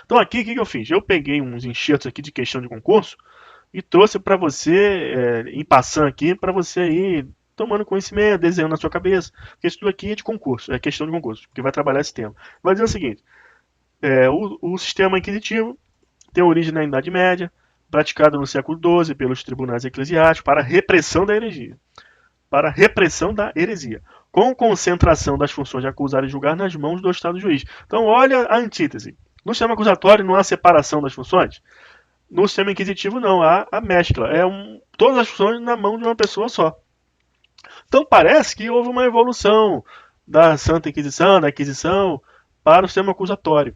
Então, aqui, o que eu fiz? Eu peguei uns enxertos aqui de questão de concurso e trouxe para você, em passando aqui, para você ir tomando conhecimento, desenhando na sua cabeça, porque isso tudo aqui é de concurso, é questão de concurso, que vai trabalhar esse tema. Vai dizer o seguinte: o sistema inquisitivo tem origem na Idade Média, praticado no século XII pelos tribunais eclesiásticos para a repressão da heresia. Com concentração das funções de acusar e julgar nas mãos do Estado juiz. Então, olha a antítese. No sistema acusatório não há separação das funções. No sistema inquisitivo não, há a mescla. Todas as funções na mão de uma pessoa só. Então parece que houve uma evolução da Santa Inquisição, da Inquisição, para o sistema acusatório.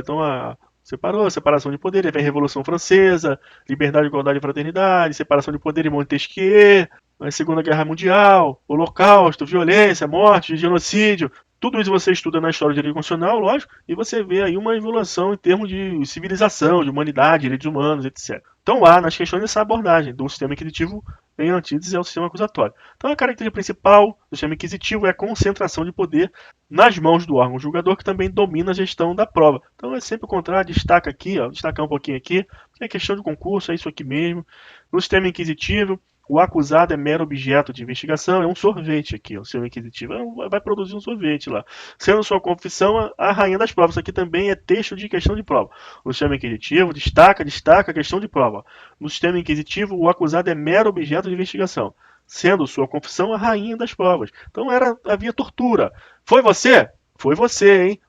Então separou, separação de poder, vem a Revolução Francesa, liberdade, igualdade e fraternidade, separação de poder em Montesquieu, a Segunda Guerra Mundial, Holocausto, violência, morte, genocídio. Tudo isso você estuda na história do direito constitucional, lógico, e você vê aí uma evolução em termos de civilização, de humanidade, direitos humanos, etc. Então há nas questões essa abordagem do sistema inquisitivo em antítese ao sistema acusatório. Então a característica principal do sistema inquisitivo é a concentração de poder nas mãos do órgão julgador, que também domina a gestão da prova. Então é sempre o contrário, destaca aqui, destacar um pouquinho aqui, porque é questão de concurso, é isso aqui mesmo. No sistema inquisitivo, o acusado é mero objeto de investigação, é um sorvete aqui, o sistema inquisitivo vai produzir um sorvete lá. Sendo sua confissão a rainha das provas. Isso aqui também é texto de questão de prova. No sistema inquisitivo, destaca a questão de prova. No sistema inquisitivo, o acusado é mero objeto de investigação, sendo sua confissão a rainha das provas. Então havia tortura. Foi você? Foi você, hein?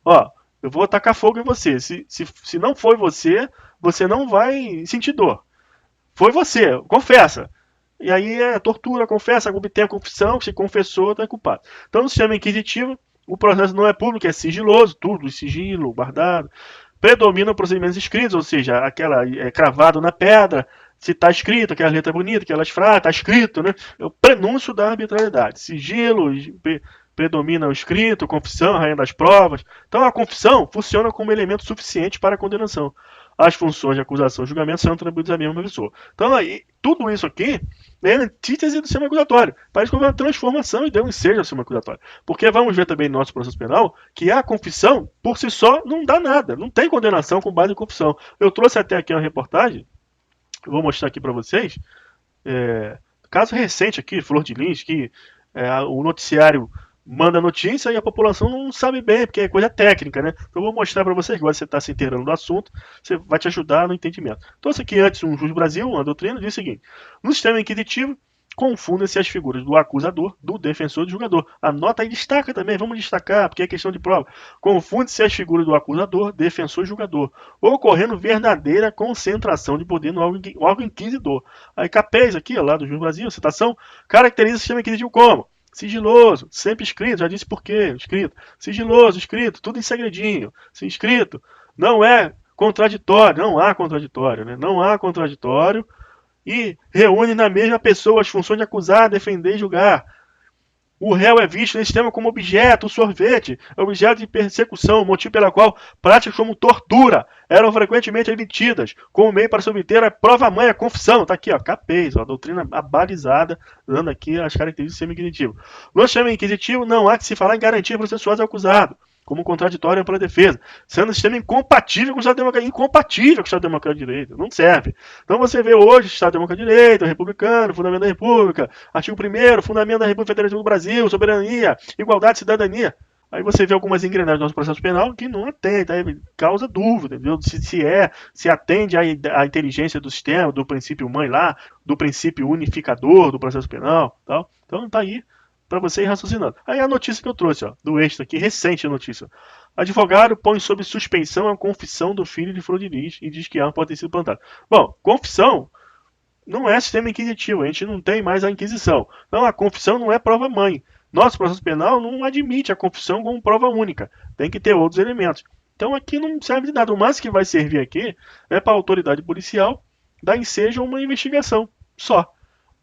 Eu vou tacar fogo em você. Se não foi você, você não vai sentir dor. Foi você, confessa. E aí tortura, confessa, obtém a confissão, se confessou, está culpado. Então, no sistema inquisitivo, o processo não é público, é sigiloso, tudo sigilo, guardado. Predomina os procedimentos escritos, ou seja, aquela cravado na pedra, se está escrito, aquela letra bonita, aquelas frases, está escrito, né? É o prenúncio da arbitrariedade. Sigilo, predomina o escrito, confissão, rainha das provas. Então, a confissão funciona como elemento suficiente para a condenação. As funções de acusação e julgamento são atribuídas à mesma pessoa. Então, tudo isso aqui é antítese do sistema acusatório. Parece que houve uma transformação e deu um ensejo ao sistema acusatório. Porque vamos ver também no nosso processo penal que a confissão, por si só, não dá nada. Não tem condenação com base em confissão. Eu trouxe até aqui uma reportagem, vou mostrar aqui para vocês. Caso recente aqui, Flor de Lins, que o noticiário manda notícia e a população não sabe bem, porque é coisa técnica, né? Então eu vou mostrar para vocês, agora você está se inteirando do assunto, você vai te ajudar no entendimento. Então, isso aqui antes, um juiz do Brasil, uma doutrina, diz o seguinte: no sistema inquisitivo, confundem-se as figuras do acusador, do defensor e do julgador. Anota aí, destaca também, vamos destacar, porque é questão de prova. Confunde-se as figuras do acusador, defensor e julgador, ocorrendo verdadeira concentração de poder no órgão inquisidor. Aí, Capês, aqui, lá do Juiz Brasil, citação, caracteriza o sistema inquisitivo como? Sigiloso, sempre escrito, já disse por quê, escrito. Sigiloso, escrito, tudo em segredinho. Se escrito, não é contraditório, não há contraditório, né? Não há contraditório. E reúne na mesma pessoa as funções de acusar, defender e julgar. O réu é visto nesse sistema como objeto, o sorvete, objeto de persecução, motivo pela qual práticas como tortura eram frequentemente emitidas como meio para se obter a prova-mãe, a confissão. Está aqui, ó, Capês, a doutrina abalizada, dando aqui as características do sistema inquisitivo. No sistema inquisitivo não há que se falar em garantias processuais ao acusado, como contraditório para a defesa, sendo o sistema incompatível com o Estado Democrático. Incompatível com o Estado Democrático de Direito, não serve. Então você vê hoje o Estado Democrático de Direito, republicano, fundamento da República, artigo 1º, fundamento da República Federativa do Brasil, soberania, igualdade e cidadania. Aí você vê algumas engrenagens do nosso processo penal que não atende, aí causa dúvida, entendeu? Se atende à inteligência do sistema, do princípio mãe lá, do princípio unificador do processo penal, tal. Então tá aí para você ir raciocinando. Aí a notícia que eu trouxe, ó, do extra aqui, recente a notícia. Advogado põe sob suspensão a confissão do filho de Flor de Lis e diz que a arma pode ter sido plantada. Bom, confissão não é sistema inquisitivo, a gente não tem mais a inquisição. Então a confissão não é prova-mãe. Nosso processo penal não admite a confissão como prova única. Tem que ter outros elementos. Então aqui não serve de nada. O máximo que vai servir aqui é para a autoridade policial dar ensejo a uma investigação só.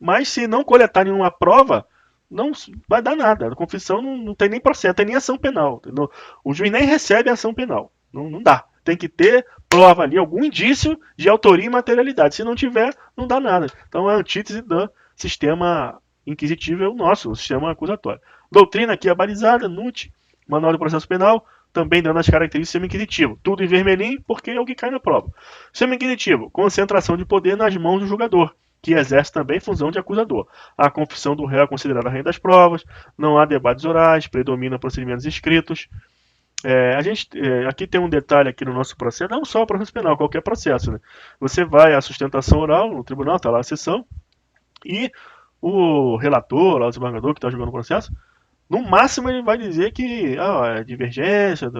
Mas se não coletar nenhuma prova, não vai dar nada. A confissão não tem nem processo, não tem nem ação penal. Entendeu? O juiz nem recebe a ação penal. Não dá. Tem que ter prova ali, algum indício de autoria e materialidade. Se não tiver, não dá nada. Então a antítese do sistema inquisitivo é o nosso, o sistema acusatório. Doutrina aqui abalizada, NUT, Manual do Processo Penal, também dando as características do sistema inquisitivo. Tudo em vermelhinho, porque é o que cai na prova. Sistema inquisitivo, concentração de poder nas mãos do julgador, que exerce também função de acusador. A confissão do réu é considerada a rainha das provas, não há debates orais, predomina procedimentos escritos. Aqui tem um detalhe aqui no nosso processo, não só o processo penal, qualquer processo. Né? Você vai à sustentação oral no tribunal, está lá a sessão, e o relator, lá, o desembargador que está julgando o processo, no máximo ele vai dizer que é divergência,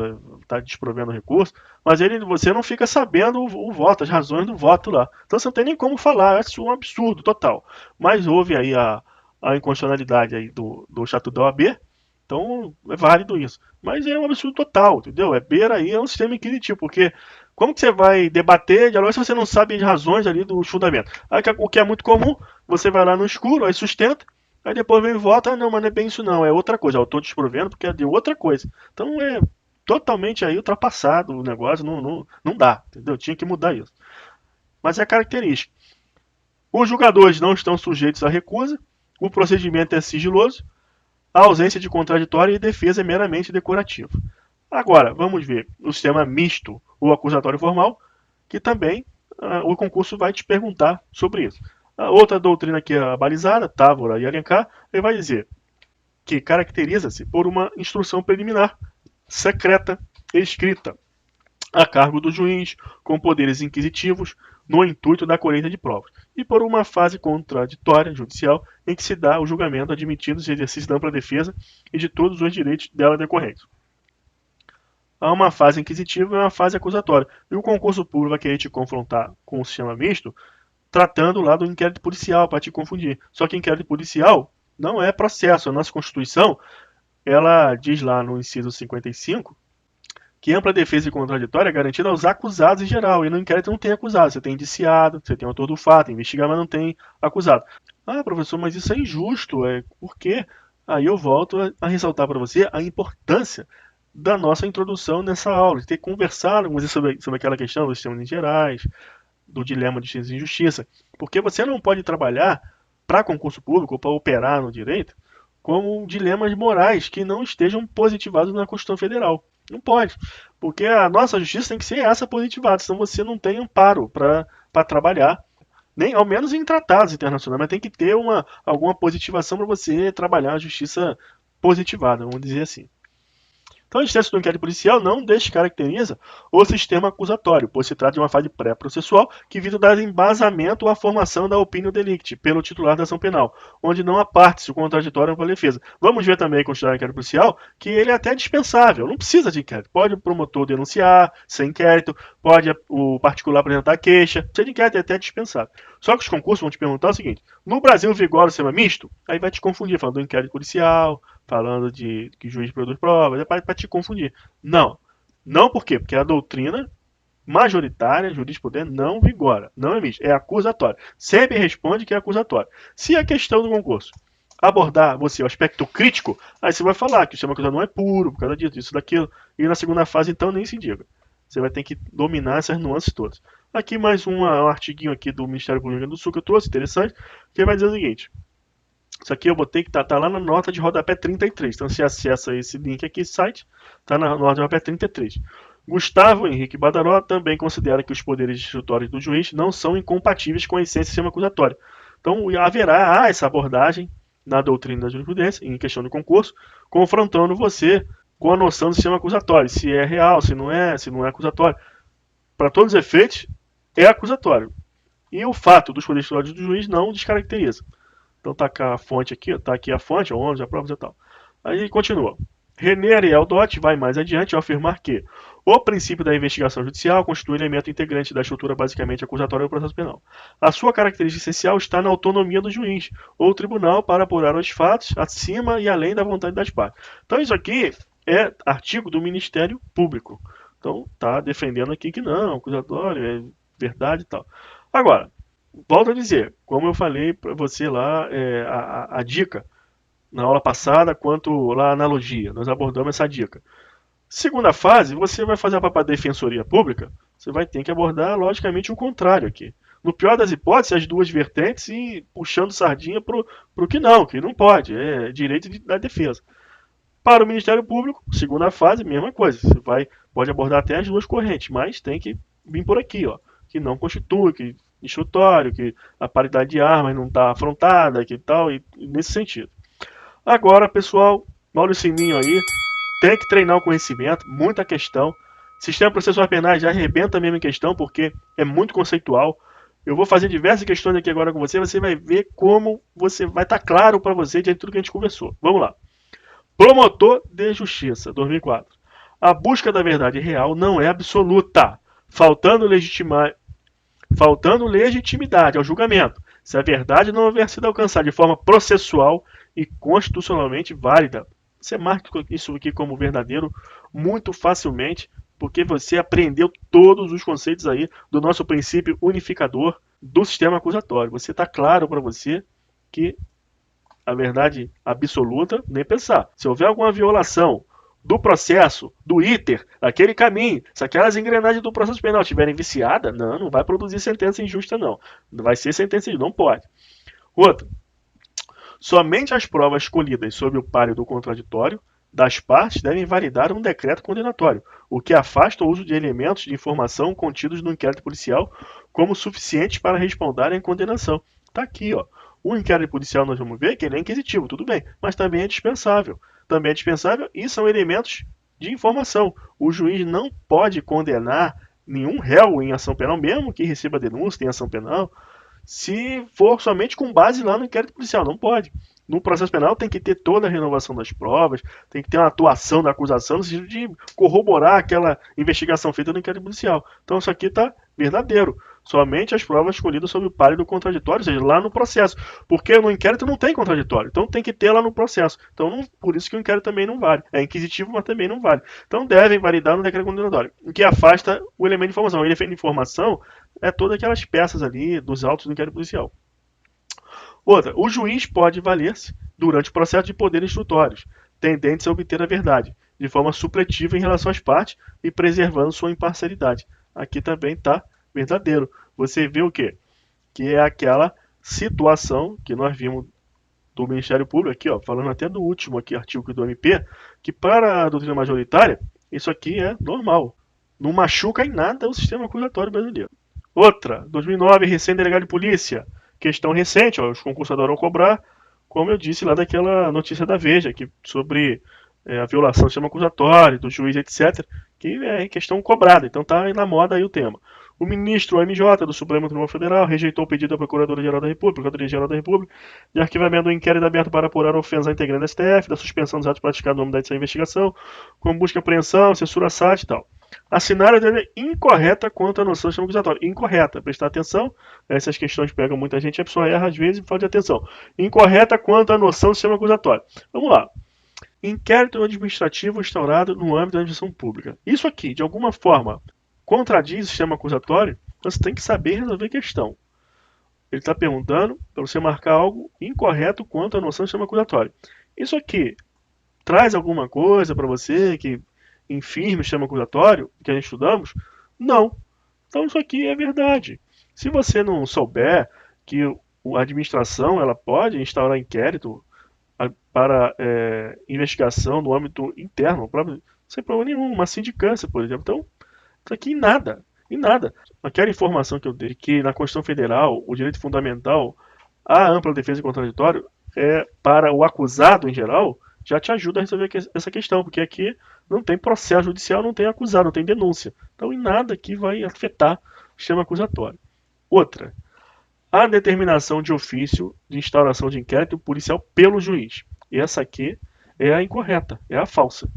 está desprovendo o recurso, mas você não fica sabendo o voto, as razões do voto lá. Então você não tem nem como falar, é um absurdo total. Mas houve aí a inconstitucionalidade aí do Estatuto da OAB, então é válido isso. Mas é um absurdo total, entendeu? Beira aí é um sistema inquisitivo, porque como que você vai debater dialogar se você não sabe as razões ali dos fundamentos? Aí, o que é muito comum, você vai lá no escuro, aí sustenta, aí depois vem e volta, não, mas não é bem isso não, é outra coisa, eu estou desprovendo porque é de outra coisa. Então é totalmente aí ultrapassado o negócio, não dá, entendeu? Tinha que mudar isso. Mas é característica. Os julgadores não estão sujeitos à recusa, o procedimento é sigiloso, a ausência de contraditório e defesa é meramente decorativa. Agora, vamos ver o sistema misto ou acusatório formal, que também o concurso vai te perguntar sobre isso. A outra doutrina aqui é balizada, Távora e Alencar, ele vai dizer que caracteriza-se por uma instrução preliminar, secreta e escrita, a cargo do juiz, com poderes inquisitivos, no intuito da colheita de provas, e por uma fase contraditória judicial em que se dá o julgamento admitido de exercício da ampla defesa e de todos os direitos dela decorrentes. Há uma fase inquisitiva e uma fase acusatória. E o concurso público vai querer te confrontar com o sistema misto, tratando lá do inquérito policial, para te confundir. Só que inquérito policial não é processo. A nossa Constituição, ela diz lá no inciso 55, que ampla defesa e contraditória é garantida aos acusados em geral. E no inquérito não tem acusado. Você tem indiciado, você tem autor do fato, investigar, mas não tem acusado. Ah, professor, mas isso é injusto. Por quê? Aí eu volto a ressaltar para você a importância da nossa introdução nessa aula, de ter conversado com você sobre aquela questão dos sistemas gerais, do dilema de justiça e injustiça. Porque você não pode trabalhar para concurso público ou para operar no direito como dilemas morais que não estejam positivados na Constituição Federal. Não pode, porque a nossa justiça tem que ser essa positivada, senão você não tem amparo para trabalhar, nem ao menos em tratados internacionais, mas tem que ter alguma positivação para você trabalhar a justiça positivada, vamos dizer assim. Então, a existência do inquérito policial não descaracteriza o sistema acusatório, pois se trata de uma fase pré-processual que visa dar embasamento à formação da opinião delicti pelo titular da ação penal, onde não há parte contraditória para a defesa. Vamos ver também com o titular do inquérito policial que ele é até dispensável, não precisa de inquérito. Pode o promotor denunciar sem inquérito, pode o particular apresentar queixa, sem inquérito é até dispensável. Só que os concursos vão te perguntar o seguinte: no Brasil vigora o sistema misto? Aí vai te confundir, falando do inquérito policial, falando de que o juiz produz provas, é para te confundir. Não. Não por quê? Porque a doutrina majoritária, jurisprudência, não vigora. Não é misto, é acusatório. Sempre responde que é acusatório. Se a questão do concurso abordar você o aspecto crítico, aí você vai falar que o sistema acusatório não é puro, por causa disso, isso, daquilo. E na segunda fase, então, nem se diga. Você vai ter que dominar essas nuances todas. Aqui mais um artiguinho aqui do Ministério Público do Sul que eu trouxe, interessante, que vai dizer o seguinte. Isso aqui eu botei que tá lá na nota de rodapé 33. Então, se acessa esse link aqui, site, tá na nota de rodapé 33. Gustavo Henrique Badaró também considera que os poderes instrutórios do juiz não são incompatíveis com a essência do sistema acusatório. Então, haverá essa abordagem na doutrina da jurisprudência, em questão de concurso, confrontando você com a noção do sistema acusatório, se é real, se não é acusatório. Para todos os efeitos, é acusatório. E o fato dos poderes instrutórios do juiz não descaracteriza. Então tá a fonte aqui, tá aqui a fonte, onde a prova e tal. Aí continua. René Ariel Dott vai mais adiante ao afirmar que o princípio da investigação judicial constitui elemento integrante da estrutura basicamente acusatória do processo penal. A sua característica essencial está na autonomia do juiz ou tribunal para apurar os fatos acima e além da vontade das partes. Então isso aqui é artigo do Ministério Público. Então tá defendendo aqui que não, acusatório é verdade e tal. Agora, volto a dizer, como eu falei para você lá, a dica na aula passada, quanto lá a analogia, nós abordamos essa dica. Segunda fase, você vai fazer para a defensoria pública, você vai ter que abordar, logicamente, o contrário aqui. No pior das hipóteses, as duas vertentes e puxando sardinha para o que não pode, é direito da defesa. Para o Ministério Público, segunda fase, mesma coisa, você pode abordar até as duas correntes, mas tem que vir por aqui, ó, que não constitui, que instrutório, que a paridade de armas não está afrontada, que tal, e nesse sentido. Agora, pessoal, olha o sininho aí, tem que treinar o conhecimento, muita questão. Sistema processual penal já arrebenta mesmo em questão, porque é muito conceitual. Eu vou fazer diversas questões aqui agora com você vai ver como você vai estar claro para você de tudo que a gente conversou. Vamos lá. Promotor de Justiça, 2004. A busca da verdade real não é absoluta, faltando legitimidade ao julgamento, se a verdade não houver sido alcançada de forma processual e constitucionalmente válida. Você marca isso aqui como verdadeiro muito facilmente, porque você aprendeu todos os conceitos aí do nosso princípio unificador do sistema acusatório. Você está claro para você que a verdade absoluta, nem pensar. Se houver alguma violação do processo, do ITER, daquele caminho, se aquelas engrenagens do processo penal estiverem viciadas, não vai produzir sentença injusta, não. Não vai ser sentença injusta, não pode. Outra, somente as provas escolhidas sob o páreo do contraditório das partes devem validar um decreto condenatório, o que afasta o uso de elementos de informação contidos no inquérito policial como suficientes para respaldarem a condenação. Está aqui, ó. O inquérito policial nós vamos ver que ele é inquisitivo, tudo bem, mas também é dispensável. Também é dispensável e são elementos de informação. O juiz não pode condenar nenhum réu em ação penal, mesmo que receba denúncia em ação penal, se for somente com base lá no inquérito policial. Não pode. No processo penal tem que ter toda a renovação das provas, tem que ter uma atuação da acusação no sentido de corroborar aquela investigação feita no inquérito policial. Então isso aqui está verdadeiro. Somente as provas escolhidas sob o páreo do contraditório, ou seja, lá no processo. Porque no inquérito não tem contraditório, então tem que ter lá no processo. Então, por isso que o inquérito também não vale. É inquisitivo, mas também não vale. Então devem validar no decreto condenatório, o que afasta o elemento de informação. O elemento de informação é todas aquelas peças ali dos autos do inquérito policial. Outra, o juiz pode valer-se durante o processo de poderes instrutórios, tendentes a obter a verdade, de forma supletiva em relação às partes e preservando sua imparcialidade. Aqui também está verdadeiro. Você vê o quê? Que é aquela situação que nós vimos do Ministério Público, aqui, ó, falando até do último aqui, artigo do MP, que para a doutrina majoritária, isso aqui é normal. Não machuca em nada o sistema acusatório brasileiro. Outra, 2009, recém-delegado de polícia. Questão recente, ó, os concursos adoram cobrar, como eu disse lá daquela notícia da Veja, que sobre a violação do sistema acusatório, do juiz, etc., que é questão cobrada. Então está na moda aí o tema. O ministro MJ do Supremo Tribunal Federal rejeitou o pedido da Procuradora-Geral da República, Procuradoria-Geral da República, de arquivamento do inquérito aberto para apurar a ofensa à integrante da STF, da suspensão dos atos praticados no âmbito dessa investigação, com busca e apreensão, censura SAT e tal. Assinaram a dele incorreta quanto à noção do sistema acusatório. Incorreta, prestar atenção, essas questões pegam muita gente, a pessoa erra às vezes e falta de atenção. Incorreta quanto à noção do sistema acusatório. Vamos lá. Inquérito administrativo instaurado no âmbito da administração pública. Isso aqui, de alguma forma, contradiz o sistema acusatório, você tem que saber resolver a questão. Ele está perguntando para você marcar algo incorreto quanto à noção do sistema acusatório. Isso aqui traz alguma coisa para você que infirme o sistema acusatório que a gente estudamos? Não. Então isso aqui é verdade. Se você não souber que a administração ela pode instaurar inquérito para investigação no âmbito interno, sem problema nenhum, uma sindicância, por exemplo. Então, isso aqui em nada. Aquela informação que eu dei, que na Constituição Federal, o direito fundamental, a ampla defesa e contraditório, para o acusado em geral, já te ajuda a resolver essa questão, porque aqui não tem processo judicial, não tem acusado, não tem denúncia. Então, em nada aqui vai afetar o sistema acusatório. Outra, a determinação de ofício de instauração de inquérito policial pelo juiz. E essa aqui é a incorreta, é a falsa.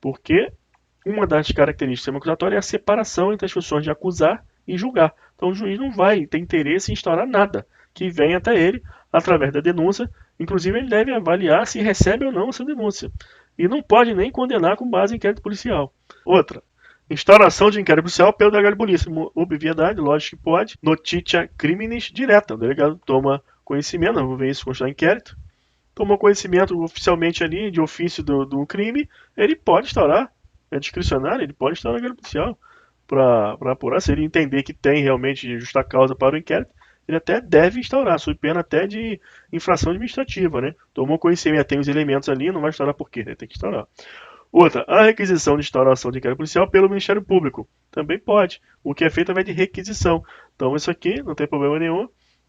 Porque uma das características do sistema acusatório é a separação entre as funções de acusar e julgar. Então o juiz não vai ter interesse em instaurar nada que venha até ele através da denúncia. Inclusive ele deve avaliar se recebe ou não essa denúncia. E não pode nem condenar com base em inquérito policial. Outra, instauração de inquérito policial pelo delegado de polícia. Obviedade, lógico que pode. Notitia criminis direta. O delegado toma conhecimento, vamos ver isso constar inquérito. Tomou conhecimento oficialmente ali, de ofício do crime, ele pode instaurar, é discricionário, ele pode instaurar inquérito policial para apurar. Se ele entender que tem realmente justa causa para o inquérito, ele até deve instaurar, sob pena até de infração administrativa, né? Tomou conhecimento, tem os elementos ali, não vai instaurar por quê? Ele tem que instaurar. Outra, a requisição de instauração de inquérito policial pelo Ministério Público. Também pode. O que é feito vai de requisição. Então isso aqui não tem problema nenhum.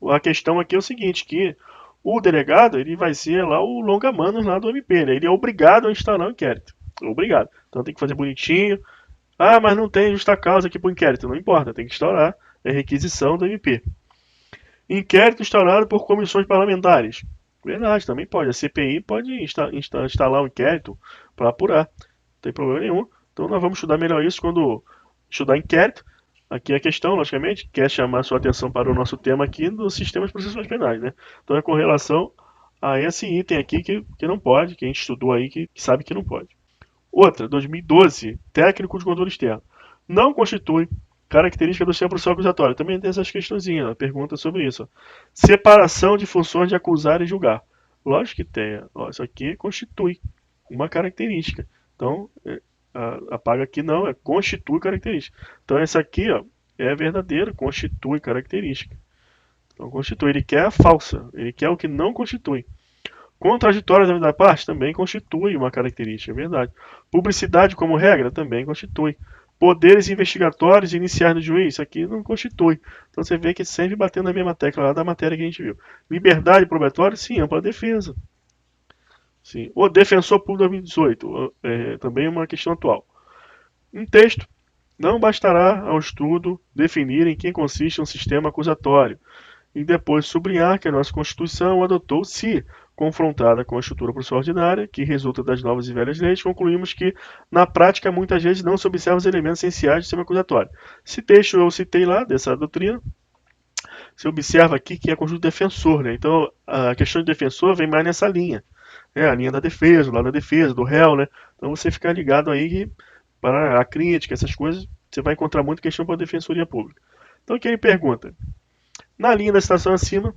A questão aqui é o seguinte, que o delegado ele vai ser lá o longa-manos lá do MP. Né? Ele é obrigado a instaurar o inquérito. Obrigado. Então tem que fazer bonitinho. Ah, mas não tem justa causa aqui para o inquérito. Não importa, tem que instaurar. É requisição do MP. Inquérito instaurado por comissões parlamentares. Verdade, também pode. A CPI pode instalar um inquérito para apurar. Não tem problema nenhum. Então nós vamos estudar melhor isso quando estudar inquérito. Aqui a questão, logicamente, quer chamar a sua atenção para o nosso tema aqui dos sistemas processuais penais, né? Então é com relação a esse item aqui que não pode, que a gente estudou aí, que sabe que não pode. Outra, 2012, técnico de controle externo. Não constitui característica do sistema processual acusatório. Também tem essas questõezinhas, pergunta sobre isso. Separação de funções de acusar e julgar. Lógico que tem. Isso aqui constitui uma característica. Então, apaga aqui não, constitui característica. Então essa aqui é verdadeira, constitui característica. Então constitui, ele quer a falsa, ele quer o que não constitui. Contraditório da parte também constitui uma característica, é verdade. Publicidade como regra também constitui. Poderes investigatórios e iniciais do juiz, isso aqui não constitui. Então você vê que sempre batendo na mesma tecla lá da matéria que a gente viu. Liberdade probatória, sim, ampla defesa. Sim. O defensor público 2018, também é uma questão atual. Um texto não bastará ao estudo definir em que consiste um sistema acusatório e depois sublinhar que a nossa Constituição adotou, se confrontada com a estrutura processual ordinária, que resulta das novas e velhas leis, concluímos que, na prática, muitas vezes não se observam os elementos essenciais do sistema acusatório. Esse texto eu citei lá, dessa doutrina. Você observa aqui que é conjunto defensor, né? Então, a questão de defensor vem mais nessa linha. A linha da defesa, o lado da defesa, do réu, né? Então você fica ligado aí que, para a crítica, essas coisas, você vai encontrar muita questão para a defensoria pública. Então aqui ele pergunta, na linha da citação acima,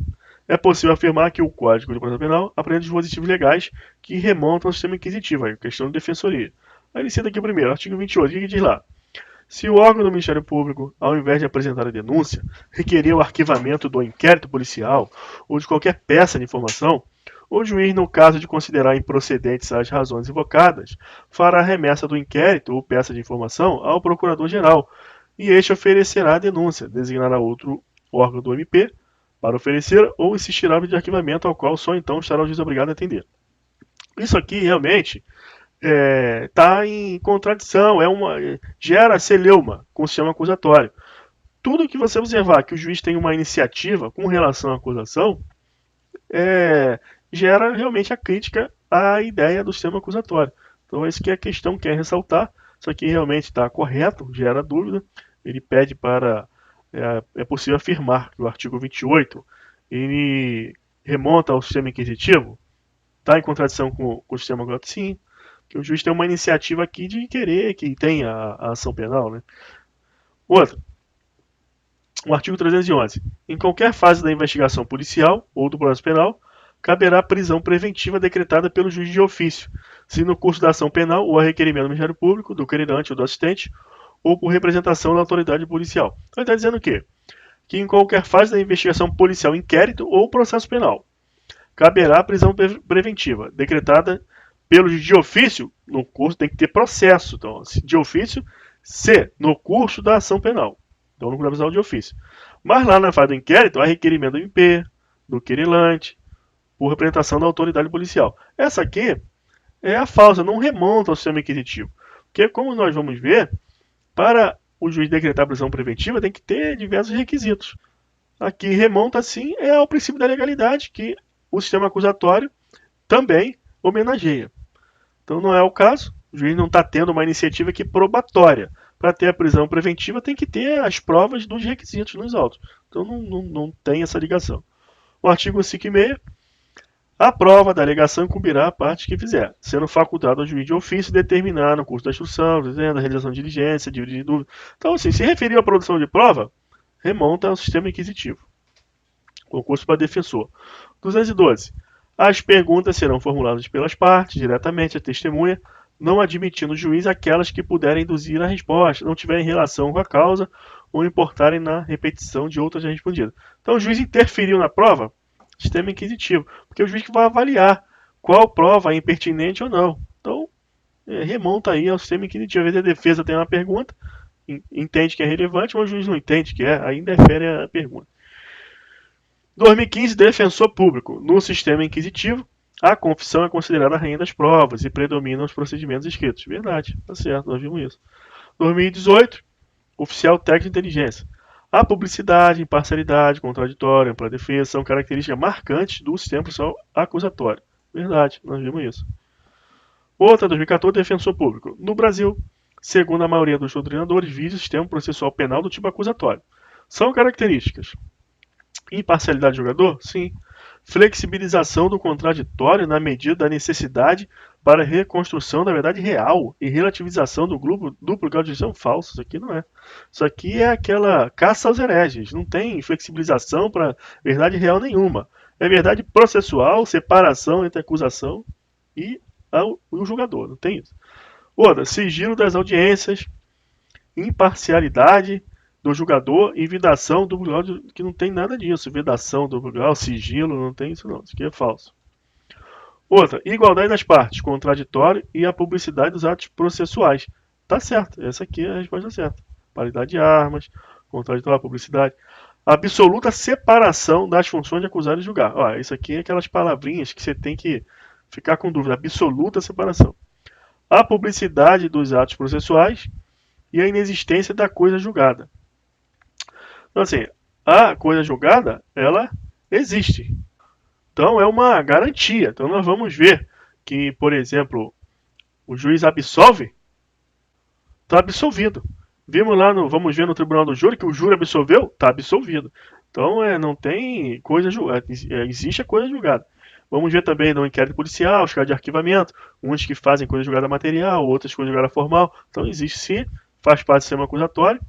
é possível afirmar que o Código de Processo Penal apresenta dispositivos legais que remontam ao sistema inquisitivo, aí, questão de defensoria. Aí ele cita aqui primeiro, artigo 28, o que diz lá? Se o órgão do Ministério Público, ao invés de apresentar a denúncia, requerer o arquivamento do inquérito policial ou de qualquer peça de informação, o juiz, no caso de considerar improcedentes as razões invocadas, fará remessa do inquérito ou peça de informação ao Procurador-Geral, e este oferecerá a denúncia, designará outro órgão do MP para oferecer ou insistirá no de arquivamento ao qual só então estará o juiz obrigado a atender. Isso aqui realmente está em contradição, gera celeuma com o sistema acusatório. Tudo que você observar que o juiz tem uma iniciativa com relação à acusação, gera realmente a crítica à ideia do sistema acusatório. Então, essa que é a questão que quer ressaltar. Isso aqui realmente está correto, gera dúvida. Ele pede para... É possível afirmar que o artigo 28 ele remonta ao sistema inquisitivo? Está em contradição com o sistema acusatório? Sim, que o juiz tem uma iniciativa aqui de querer que tenha a ação penal, né? Outra, o artigo 311. Em qualquer fase da investigação policial ou do processo penal, caberá prisão preventiva decretada pelo juiz de ofício, se no curso da ação penal ou a requerimento do Ministério Público, do querelante ou do assistente, ou por representação da autoridade policial. Então ele está dizendo o quê? Que em qualquer fase da investigação policial, inquérito ou processo penal, caberá prisão preventiva decretada pelo juiz de ofício. No curso tem que ter processo, então de ofício, se no curso da ação penal. Então não vai precisar de ofício. Mas lá na fase do inquérito, há requerimento do MP, do querelante, por representação da autoridade policial. Essa aqui é a falsa, não remonta ao sistema inquisitivo. Porque, como nós vamos ver, para o juiz decretar prisão preventiva tem que ter diversos requisitos. Aqui remonta, sim, ao princípio da legalidade, que o sistema acusatório também homenageia. Então não é o caso, o juiz não está tendo uma iniciativa aqui probatória. Para ter a prisão preventiva tem que ter as provas dos requisitos nos autos. Então não tem essa ligação. O artigo 5.6. A prova da alegação incumbirá a parte que fizer, sendo facultado ao juiz de ofício determinar no curso da instrução, da realização de diligência, de dúvida. Então, assim, se referiu à produção de prova, remonta ao sistema inquisitivo. Concurso para defensor. 212. As perguntas serão formuladas pelas partes, diretamente à testemunha, não admitindo o juiz aquelas que puderem induzir a resposta, não tiverem relação com a causa ou importarem na repetição de outras já respondidas. Então, o juiz interferiu na prova, sistema inquisitivo, porque o juiz que vai avaliar qual prova é impertinente ou não. Então, remonta aí ao sistema inquisitivo. Às vezes a defesa tem uma pergunta, entende que é relevante, mas o juiz não entende que é, aí interfere a pergunta. 2015, defensor público. No sistema inquisitivo, a confissão é considerada a rainha das provas e predominam os procedimentos escritos. Verdade, tá certo, nós vimos isso. 2018, oficial técnico de inteligência. A publicidade, imparcialidade, contraditório, ampla defesa são características marcantes do sistema processual acusatório. Verdade, nós vimos isso. Outra, 2014, defensor público. No Brasil, segundo a maioria dos doutrinadores, visa o sistema processual penal do tipo acusatório. São características: imparcialidade do jogador? Sim. Flexibilização do contraditório na medida da necessidade para reconstrução da verdade real e relativização do duplo grau de jurisdição falso. Isso aqui não é. Isso aqui é aquela caça aos hereges. Não tem flexibilização para verdade real nenhuma. É verdade processual, separação entre a acusação e o julgador. Não tem isso. Outra, sigilo das audiências, imparcialidade do julgador e vedação do grau, que não tem nada disso. Vedação do grau, sigilo, não tem isso não. Isso aqui é falso. Outra, igualdade das partes, contraditório e a publicidade dos atos processuais. Tá certo, essa aqui é a resposta certa. Paridade de armas, contraditório, publicidade. Absoluta separação das funções de acusar e julgar. Ó, isso aqui é aquelas palavrinhas que você tem que ficar com dúvida. Absoluta separação. A publicidade dos atos processuais e a inexistência da coisa julgada. Então, assim, a coisa julgada, ela existe. Então, é uma garantia. Então, nós vamos ver que, por exemplo, o juiz absolve, está absolvido. Vamos ver no tribunal do júri que o júri absolveu, está absolvido. Então, não tem coisa julgada, existe a coisa julgada. Vamos ver também no inquérito policial, os casos de arquivamento, uns que fazem coisa julgada material, outros coisa julgada formal. Então, existe sim, faz parte do sistema acusatório.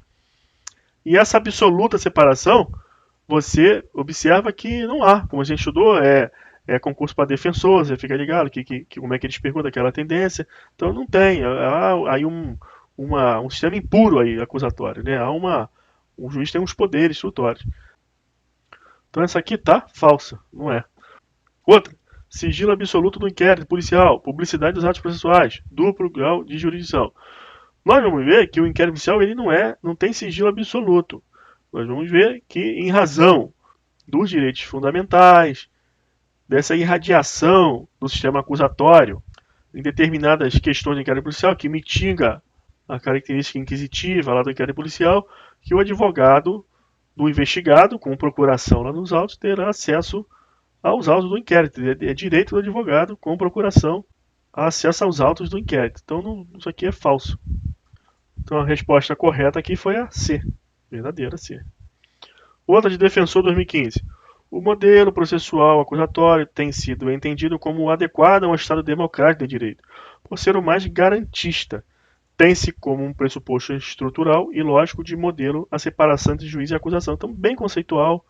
E essa absoluta separação, você observa que não há. Como a gente estudou, é concurso para defensor, você fica ligado como é que eles perguntam aquela tendência. Então não tem. Há aí um sistema impuro aí, acusatório. Né? O juiz tem uns poderes instrutórios. Então essa aqui tá falsa, não é. Outra, sigilo absoluto do inquérito policial, publicidade dos atos processuais, duplo grau de jurisdição. Nós vamos ver que o inquérito policial ele não tem sigilo absoluto. Nós vamos ver que, em razão dos direitos fundamentais, dessa irradiação do sistema acusatório, em determinadas questões de inquérito policial que mitiga a característica inquisitiva lá do inquérito policial, que o advogado do investigado, com procuração lá nos autos, terá acesso aos autos do inquérito. É direito do advogado, com procuração, a acesso aos autos do inquérito. Então, isso aqui é falso. Então, a resposta correta aqui foi a C. Verdadeira C. Outra de defensor 2015. O modelo processual acusatório tem sido entendido como adequado a um Estado democrático de direito, por ser o mais garantista. Tem-se como um pressuposto estrutural e lógico de modelo a separação entre juiz e acusação. Então, bem conceitual,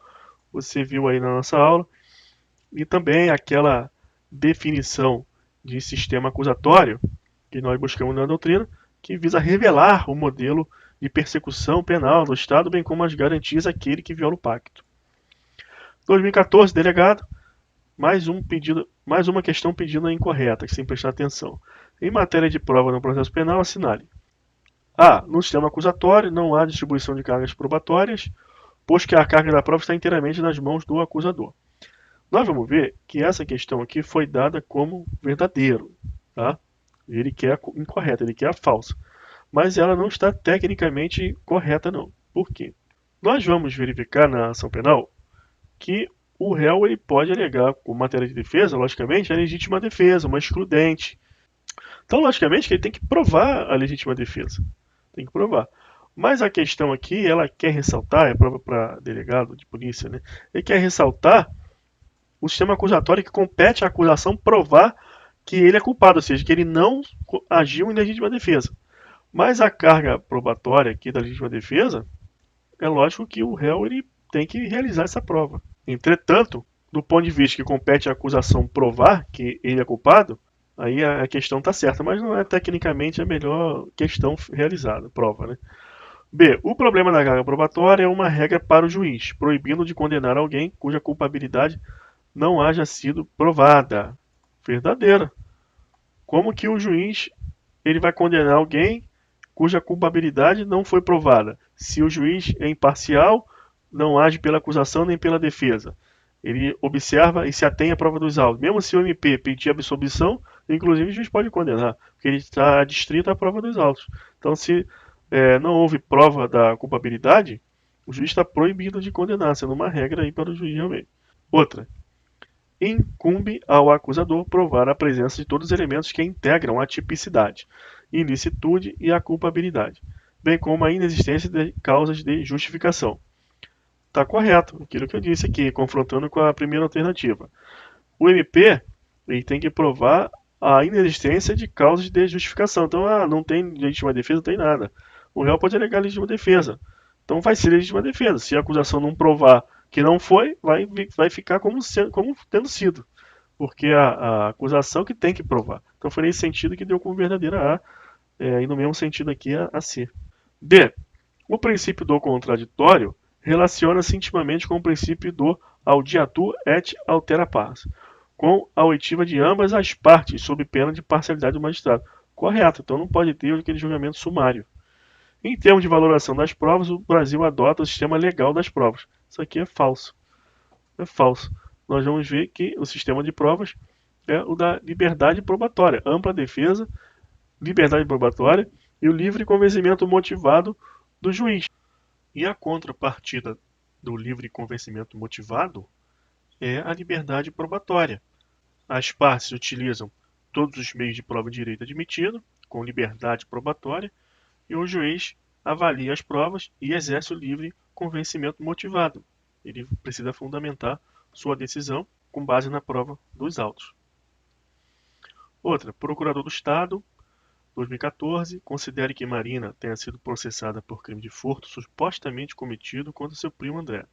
você viu aí na nossa aula. E também aquela definição de sistema acusatório que nós buscamos na doutrina, que visa revelar o modelo de persecução penal do Estado, bem como as garantias àquele que viola o pacto. 2014, delegado, mais uma questão pedida incorreta, sem prestar atenção. Em matéria de prova no processo penal, assinale. A. No sistema acusatório não há distribuição de cargas probatórias, pois que a carga da prova está inteiramente nas mãos do acusador. Nós vamos ver que essa questão aqui foi dada como verdadeiro, tá? Ele quer incorreta, ele quer a falsa. Mas ela não está tecnicamente correta, não. Por quê? Nós vamos verificar na ação penal que o réu ele pode alegar, com matéria de defesa, logicamente, a legítima defesa, uma excludente. Então, logicamente, que ele tem que provar a legítima defesa. Tem que provar. Mas a questão aqui, ela quer ressaltar, é prova para delegado de polícia, né? Ele quer ressaltar o sistema acusatório que compete à acusação provar que ele é culpado, ou seja, que ele não agiu em legítima defesa. Mas a carga probatória aqui da legítima defesa, é lógico que o réu ele tem que realizar essa prova. Entretanto, do ponto de vista que compete à acusação provar que ele é culpado, aí a questão está certa, mas não é tecnicamente a melhor questão realizada, prova, né? B. O problema da carga probatória é uma regra para o juiz, proibindo de condenar alguém cuja culpabilidade não haja sido provada. Verdadeira. Como que o juiz ele vai condenar alguém cuja culpabilidade não foi provada? Se o juiz é imparcial, não age pela acusação nem pela defesa. Ele observa e se atém à prova dos autos. Mesmo se o MP pedir absolvição, inclusive o juiz pode condenar, porque ele está adstrito à prova dos autos. Então, se não houve prova da culpabilidade, o juiz está proibido de condenar, sendo uma regra aí para o juiz realmente. Outra. Incumbe ao acusador provar a presença de todos os elementos que integram a tipicidade, ilicitude e a culpabilidade, bem como a inexistência de causas de justificação. Está correto, aquilo que eu disse aqui, confrontando com a primeira alternativa. O MP ele tem que provar a inexistência de causas de justificação. Então, não tem legítima defesa, não tem nada. O réu pode alegar legítima defesa. Então, vai ser legítima defesa. Se a acusação não provar que não foi, vai ficar como tendo sido. Porque a acusação que tem que provar. Então, foi nesse sentido que deu como verdadeira A, e no mesmo sentido aqui a C. D. O princípio do contraditório relaciona-se intimamente com o princípio do audiatur et altera pars, com a oitiva de ambas as partes, sob pena de parcialidade do magistrado. Correto, então não pode ter aquele julgamento sumário. Em termos de valoração das provas, o Brasil adota o sistema legal das provas. Isso aqui é falso. É falso. Nós vamos ver que o sistema de provas é o da liberdade probatória, ampla defesa, liberdade probatória e o livre convencimento motivado do juiz. E a contrapartida do livre convencimento motivado é a liberdade probatória. As partes utilizam todos os meios de prova de direito admitido, com liberdade probatória, e o juiz avalia as provas e exerce o livre convencimento motivado. Ele precisa fundamentar sua decisão com base na prova dos autos. Outra, Procurador do Estado, 2014, considere que Marina tenha sido processada por crime de furto supostamente cometido contra seu primo André,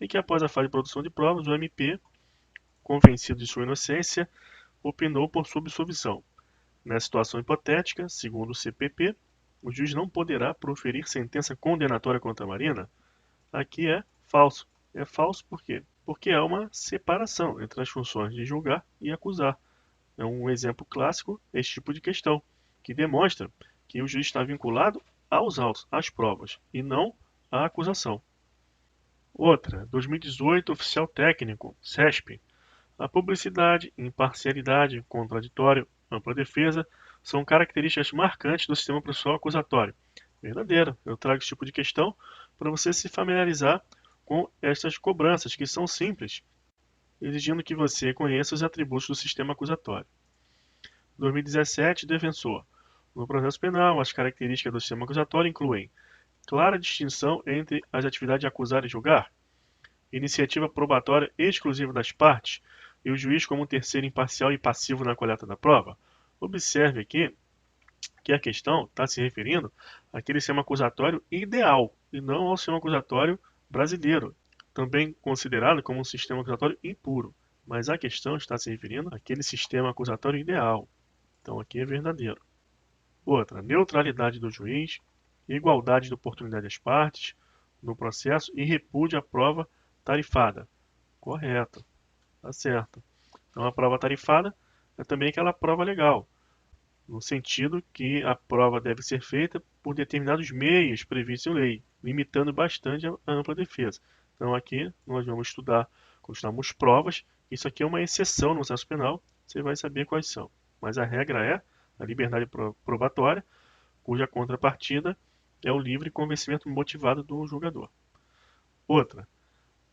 e que após a fase de produção de provas, o MP, convencido de sua inocência, opinou por sua absolvição. Nessa situação hipotética, segundo o CPP, o juiz não poderá proferir sentença condenatória contra a Marina. Aqui é falso. É falso por quê? Porque há uma separação entre as funções de julgar e acusar. É um exemplo clássico esse tipo de questão, que demonstra que o juiz está vinculado aos autos, às provas, e não à acusação. Outra, 2018, oficial técnico, CESP. A publicidade, imparcialidade, contraditório ampla defesa são características marcantes do sistema processual acusatório. Verdadeiro. Eu trago esse tipo de questão para você se familiarizar com estas cobranças, que são simples, exigindo que você conheça os atributos do sistema acusatório. 2017, defensor. No processo penal, as características do sistema acusatório incluem clara distinção entre as atividades de acusar e julgar, iniciativa probatória exclusiva das partes e o juiz como terceiro imparcial e passivo na coleta da prova. Observe aqui que a questão está se referindo àquele sistema acusatório ideal e não ao sistema acusatório brasileiro, também considerado como um sistema acusatório impuro. Mas a questão está se referindo àquele sistema acusatório ideal. Então aqui é verdadeiro. Outra, neutralidade do juiz, igualdade de oportunidade das partes no processo e repúdio à prova tarifada. Correto, tá certo. Então a prova tarifada é também aquela prova legal, no sentido que a prova deve ser feita por determinados meios previstos em lei, limitando bastante a ampla defesa. Então aqui nós vamos estudar, quando estudarmos provas, isso aqui é uma exceção no processo penal, você vai saber quais são. Mas a regra é a liberdade probatória, cuja contrapartida é o livre convencimento motivado do julgador. Outra,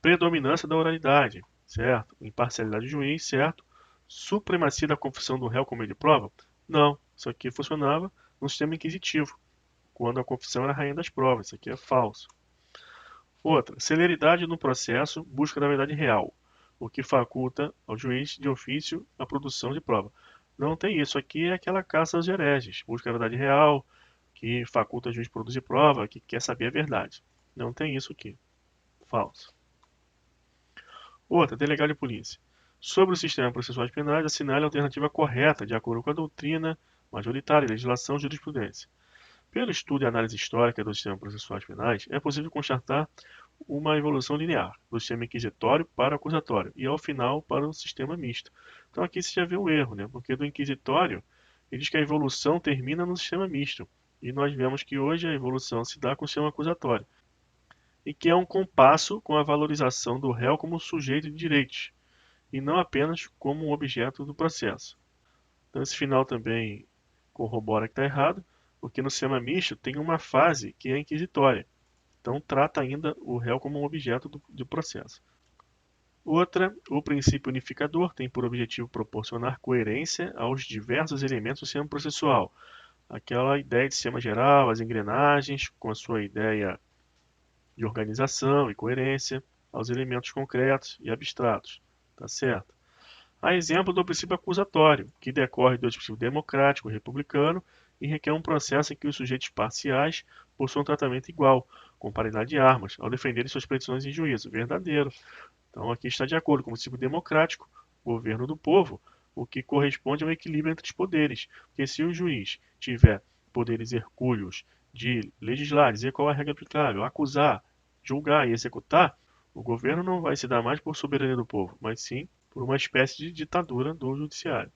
predominância da oralidade, certo? Imparcialidade do juiz, certo? Supremacia da confissão do réu como meio de prova? Não, isso aqui funcionava no sistema inquisitivo, quando a confissão era a rainha das provas, isso aqui é falso. Outra, celeridade no processo, busca da verdade real, o que faculta ao juiz de ofício a produção de prova. Não tem isso, aqui é aquela caça aos hereges, busca da verdade real, que faculta o juiz produzir prova, que quer saber a verdade. Não tem isso aqui, falso. Outra, delegado de polícia. Sobre o sistema processual penais, assinale a alternativa correta, de acordo com a doutrina majoritária, legislação e jurisprudência. Pelo estudo e análise histórica do sistema processual penais, é possível constatar uma evolução linear do sistema inquisitório para o acusatório e, ao final, para o sistema misto. Então aqui você já vê um erro, né? Porque do inquisitório, ele diz que a evolução termina no sistema misto. E nós vemos que hoje a evolução se dá com o sistema acusatório. E que é um compasso com a valorização do réu como sujeito de direitos, e não apenas como um objeto do processo. Então esse final também corrobora que está errado, porque no sistema misto tem uma fase que é inquisitória. Então trata ainda o réu como um objeto do processo. Outra, o princípio unificador tem por objetivo proporcionar coerência aos diversos elementos do sistema processual. Aquela ideia de sistema geral, as engrenagens, com a sua ideia de organização e coerência, aos elementos concretos e abstratos. Tá certo? A exemplo do princípio acusatório, que decorre do princípio democrático republicano e requer um processo em que os sujeitos parciais possuam um tratamento igual, com paridade de armas, ao defenderem suas pretensões em juízo. Verdadeiro. Então aqui está de acordo com o princípio democrático, governo do povo, o que corresponde ao equilíbrio entre os poderes. Porque se o juiz tiver poderes hercúleos de legislar, dizer qual é a regra aplicável, acusar, julgar e executar, o governo não vai se dar mais por soberania do povo, mas sim por uma espécie de ditadura do judiciário.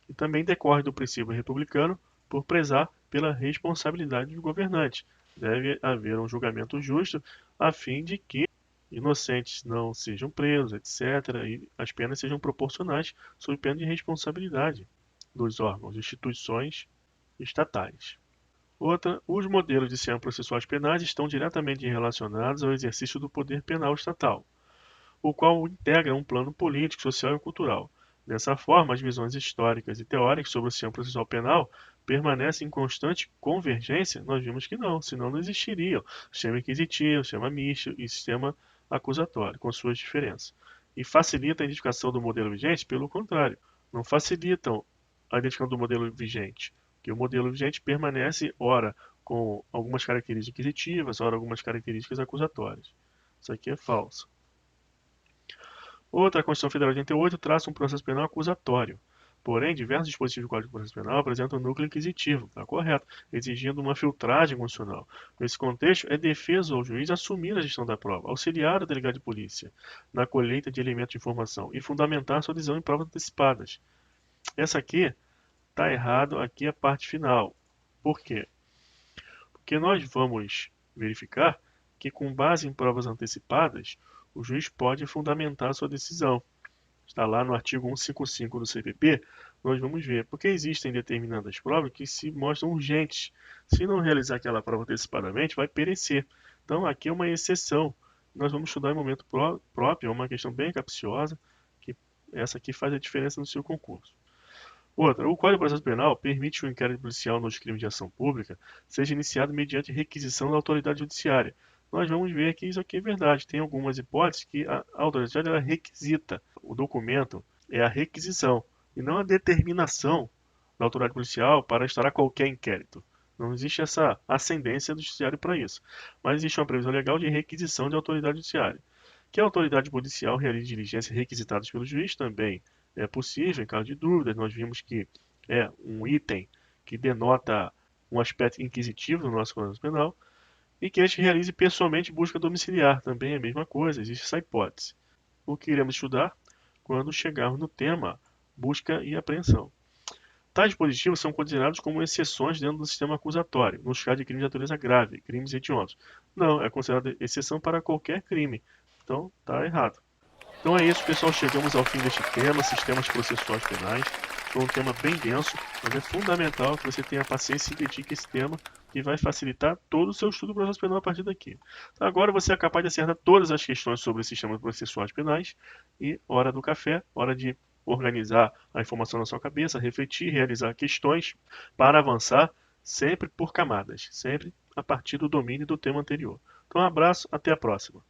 E também decorre do princípio republicano por prezar pela responsabilidade do governante. Deve haver um julgamento justo a fim de que inocentes não sejam presos, etc., e as penas sejam proporcionais sob pena de responsabilidade dos órgãos e instituições estatais. Outra, os modelos de sistema processuais penais estão diretamente relacionados ao exercício do poder penal estatal, o qual integra um plano político, social e cultural. Dessa forma, as visões históricas e teóricas sobre o sistema processual penal permanecem em constante convergência? Nós vimos que não, senão não existiriam sistema inquisitivo, sistema misto e sistema acusatório, com suas diferenças. E facilita a identificação do modelo vigente? Pelo contrário, não facilitam a identificação do modelo vigente, porque o modelo vigente permanece, ora, com algumas características inquisitivas, ora, algumas características acusatórias. Isso aqui é falso. Outra, a Constituição Federal de 88 traça um processo penal acusatório. Porém, diversos dispositivos do Código de Processo Penal apresentam um núcleo inquisitivo, está correto, exigindo uma filtragem constitucional. Nesse contexto, é defeso ao juiz assumir a gestão da prova, auxiliar o delegado de polícia na colheita de elementos de informação e fundamentar sua decisão em provas antecipadas. Essa aqui está errado, aqui é a parte final. Por quê? Porque nós vamos verificar que, com base em provas antecipadas, o juiz pode fundamentar sua decisão. está lá no artigo 155 do CPP, nós vamos ver, porque existem determinadas provas que se mostram urgentes. Se não realizar aquela prova antecipadamente, vai perecer. Então, aqui é uma exceção. Nós vamos estudar em momento próprio, é uma questão bem capciosa, que essa aqui faz a diferença no seu concurso. Outra, o Código de Processo Penal permite que o inquérito policial nos crimes de ação pública seja iniciado mediante requisição da autoridade judiciária. Nós vamos ver que isso aqui é verdade. Tem algumas hipóteses que a autoridade judiciária requisita. O documento é a requisição e não a determinação da autoridade policial para instaurar qualquer inquérito. Não existe essa ascendência do judiciário para isso. Mas existe uma previsão legal de requisição de autoridade judiciária. Que a autoridade policial realize diligências requisitadas pelo juiz também é possível, em caso de dúvidas. Nós vimos que é um item que denota um aspecto inquisitivo no nosso Código Penal, e que a gente realize pessoalmente busca domiciliar, também é a mesma coisa, existe essa hipótese. O que iremos estudar quando chegarmos no tema busca e apreensão. Tais dispositivos são considerados como exceções dentro do sistema acusatório, nos casos de crimes de natureza grave, crimes hediondos. Não, é considerada exceção para qualquer crime. Então, está errado. Então é isso, pessoal. Chegamos ao fim deste tema, sistemas processuais penais. Foi um tema bem denso, mas é fundamental que você tenha paciência e se dedique a esse tema, que vai facilitar todo o seu estudo do processo penal a partir daqui. Então, agora você é capaz de acertar todas as questões sobre sistemas processuais penais e hora do café, hora de organizar a informação na sua cabeça, refletir, realizar questões para avançar sempre por camadas, sempre a partir do domínio do tema anterior. Então, um abraço, até a próxima.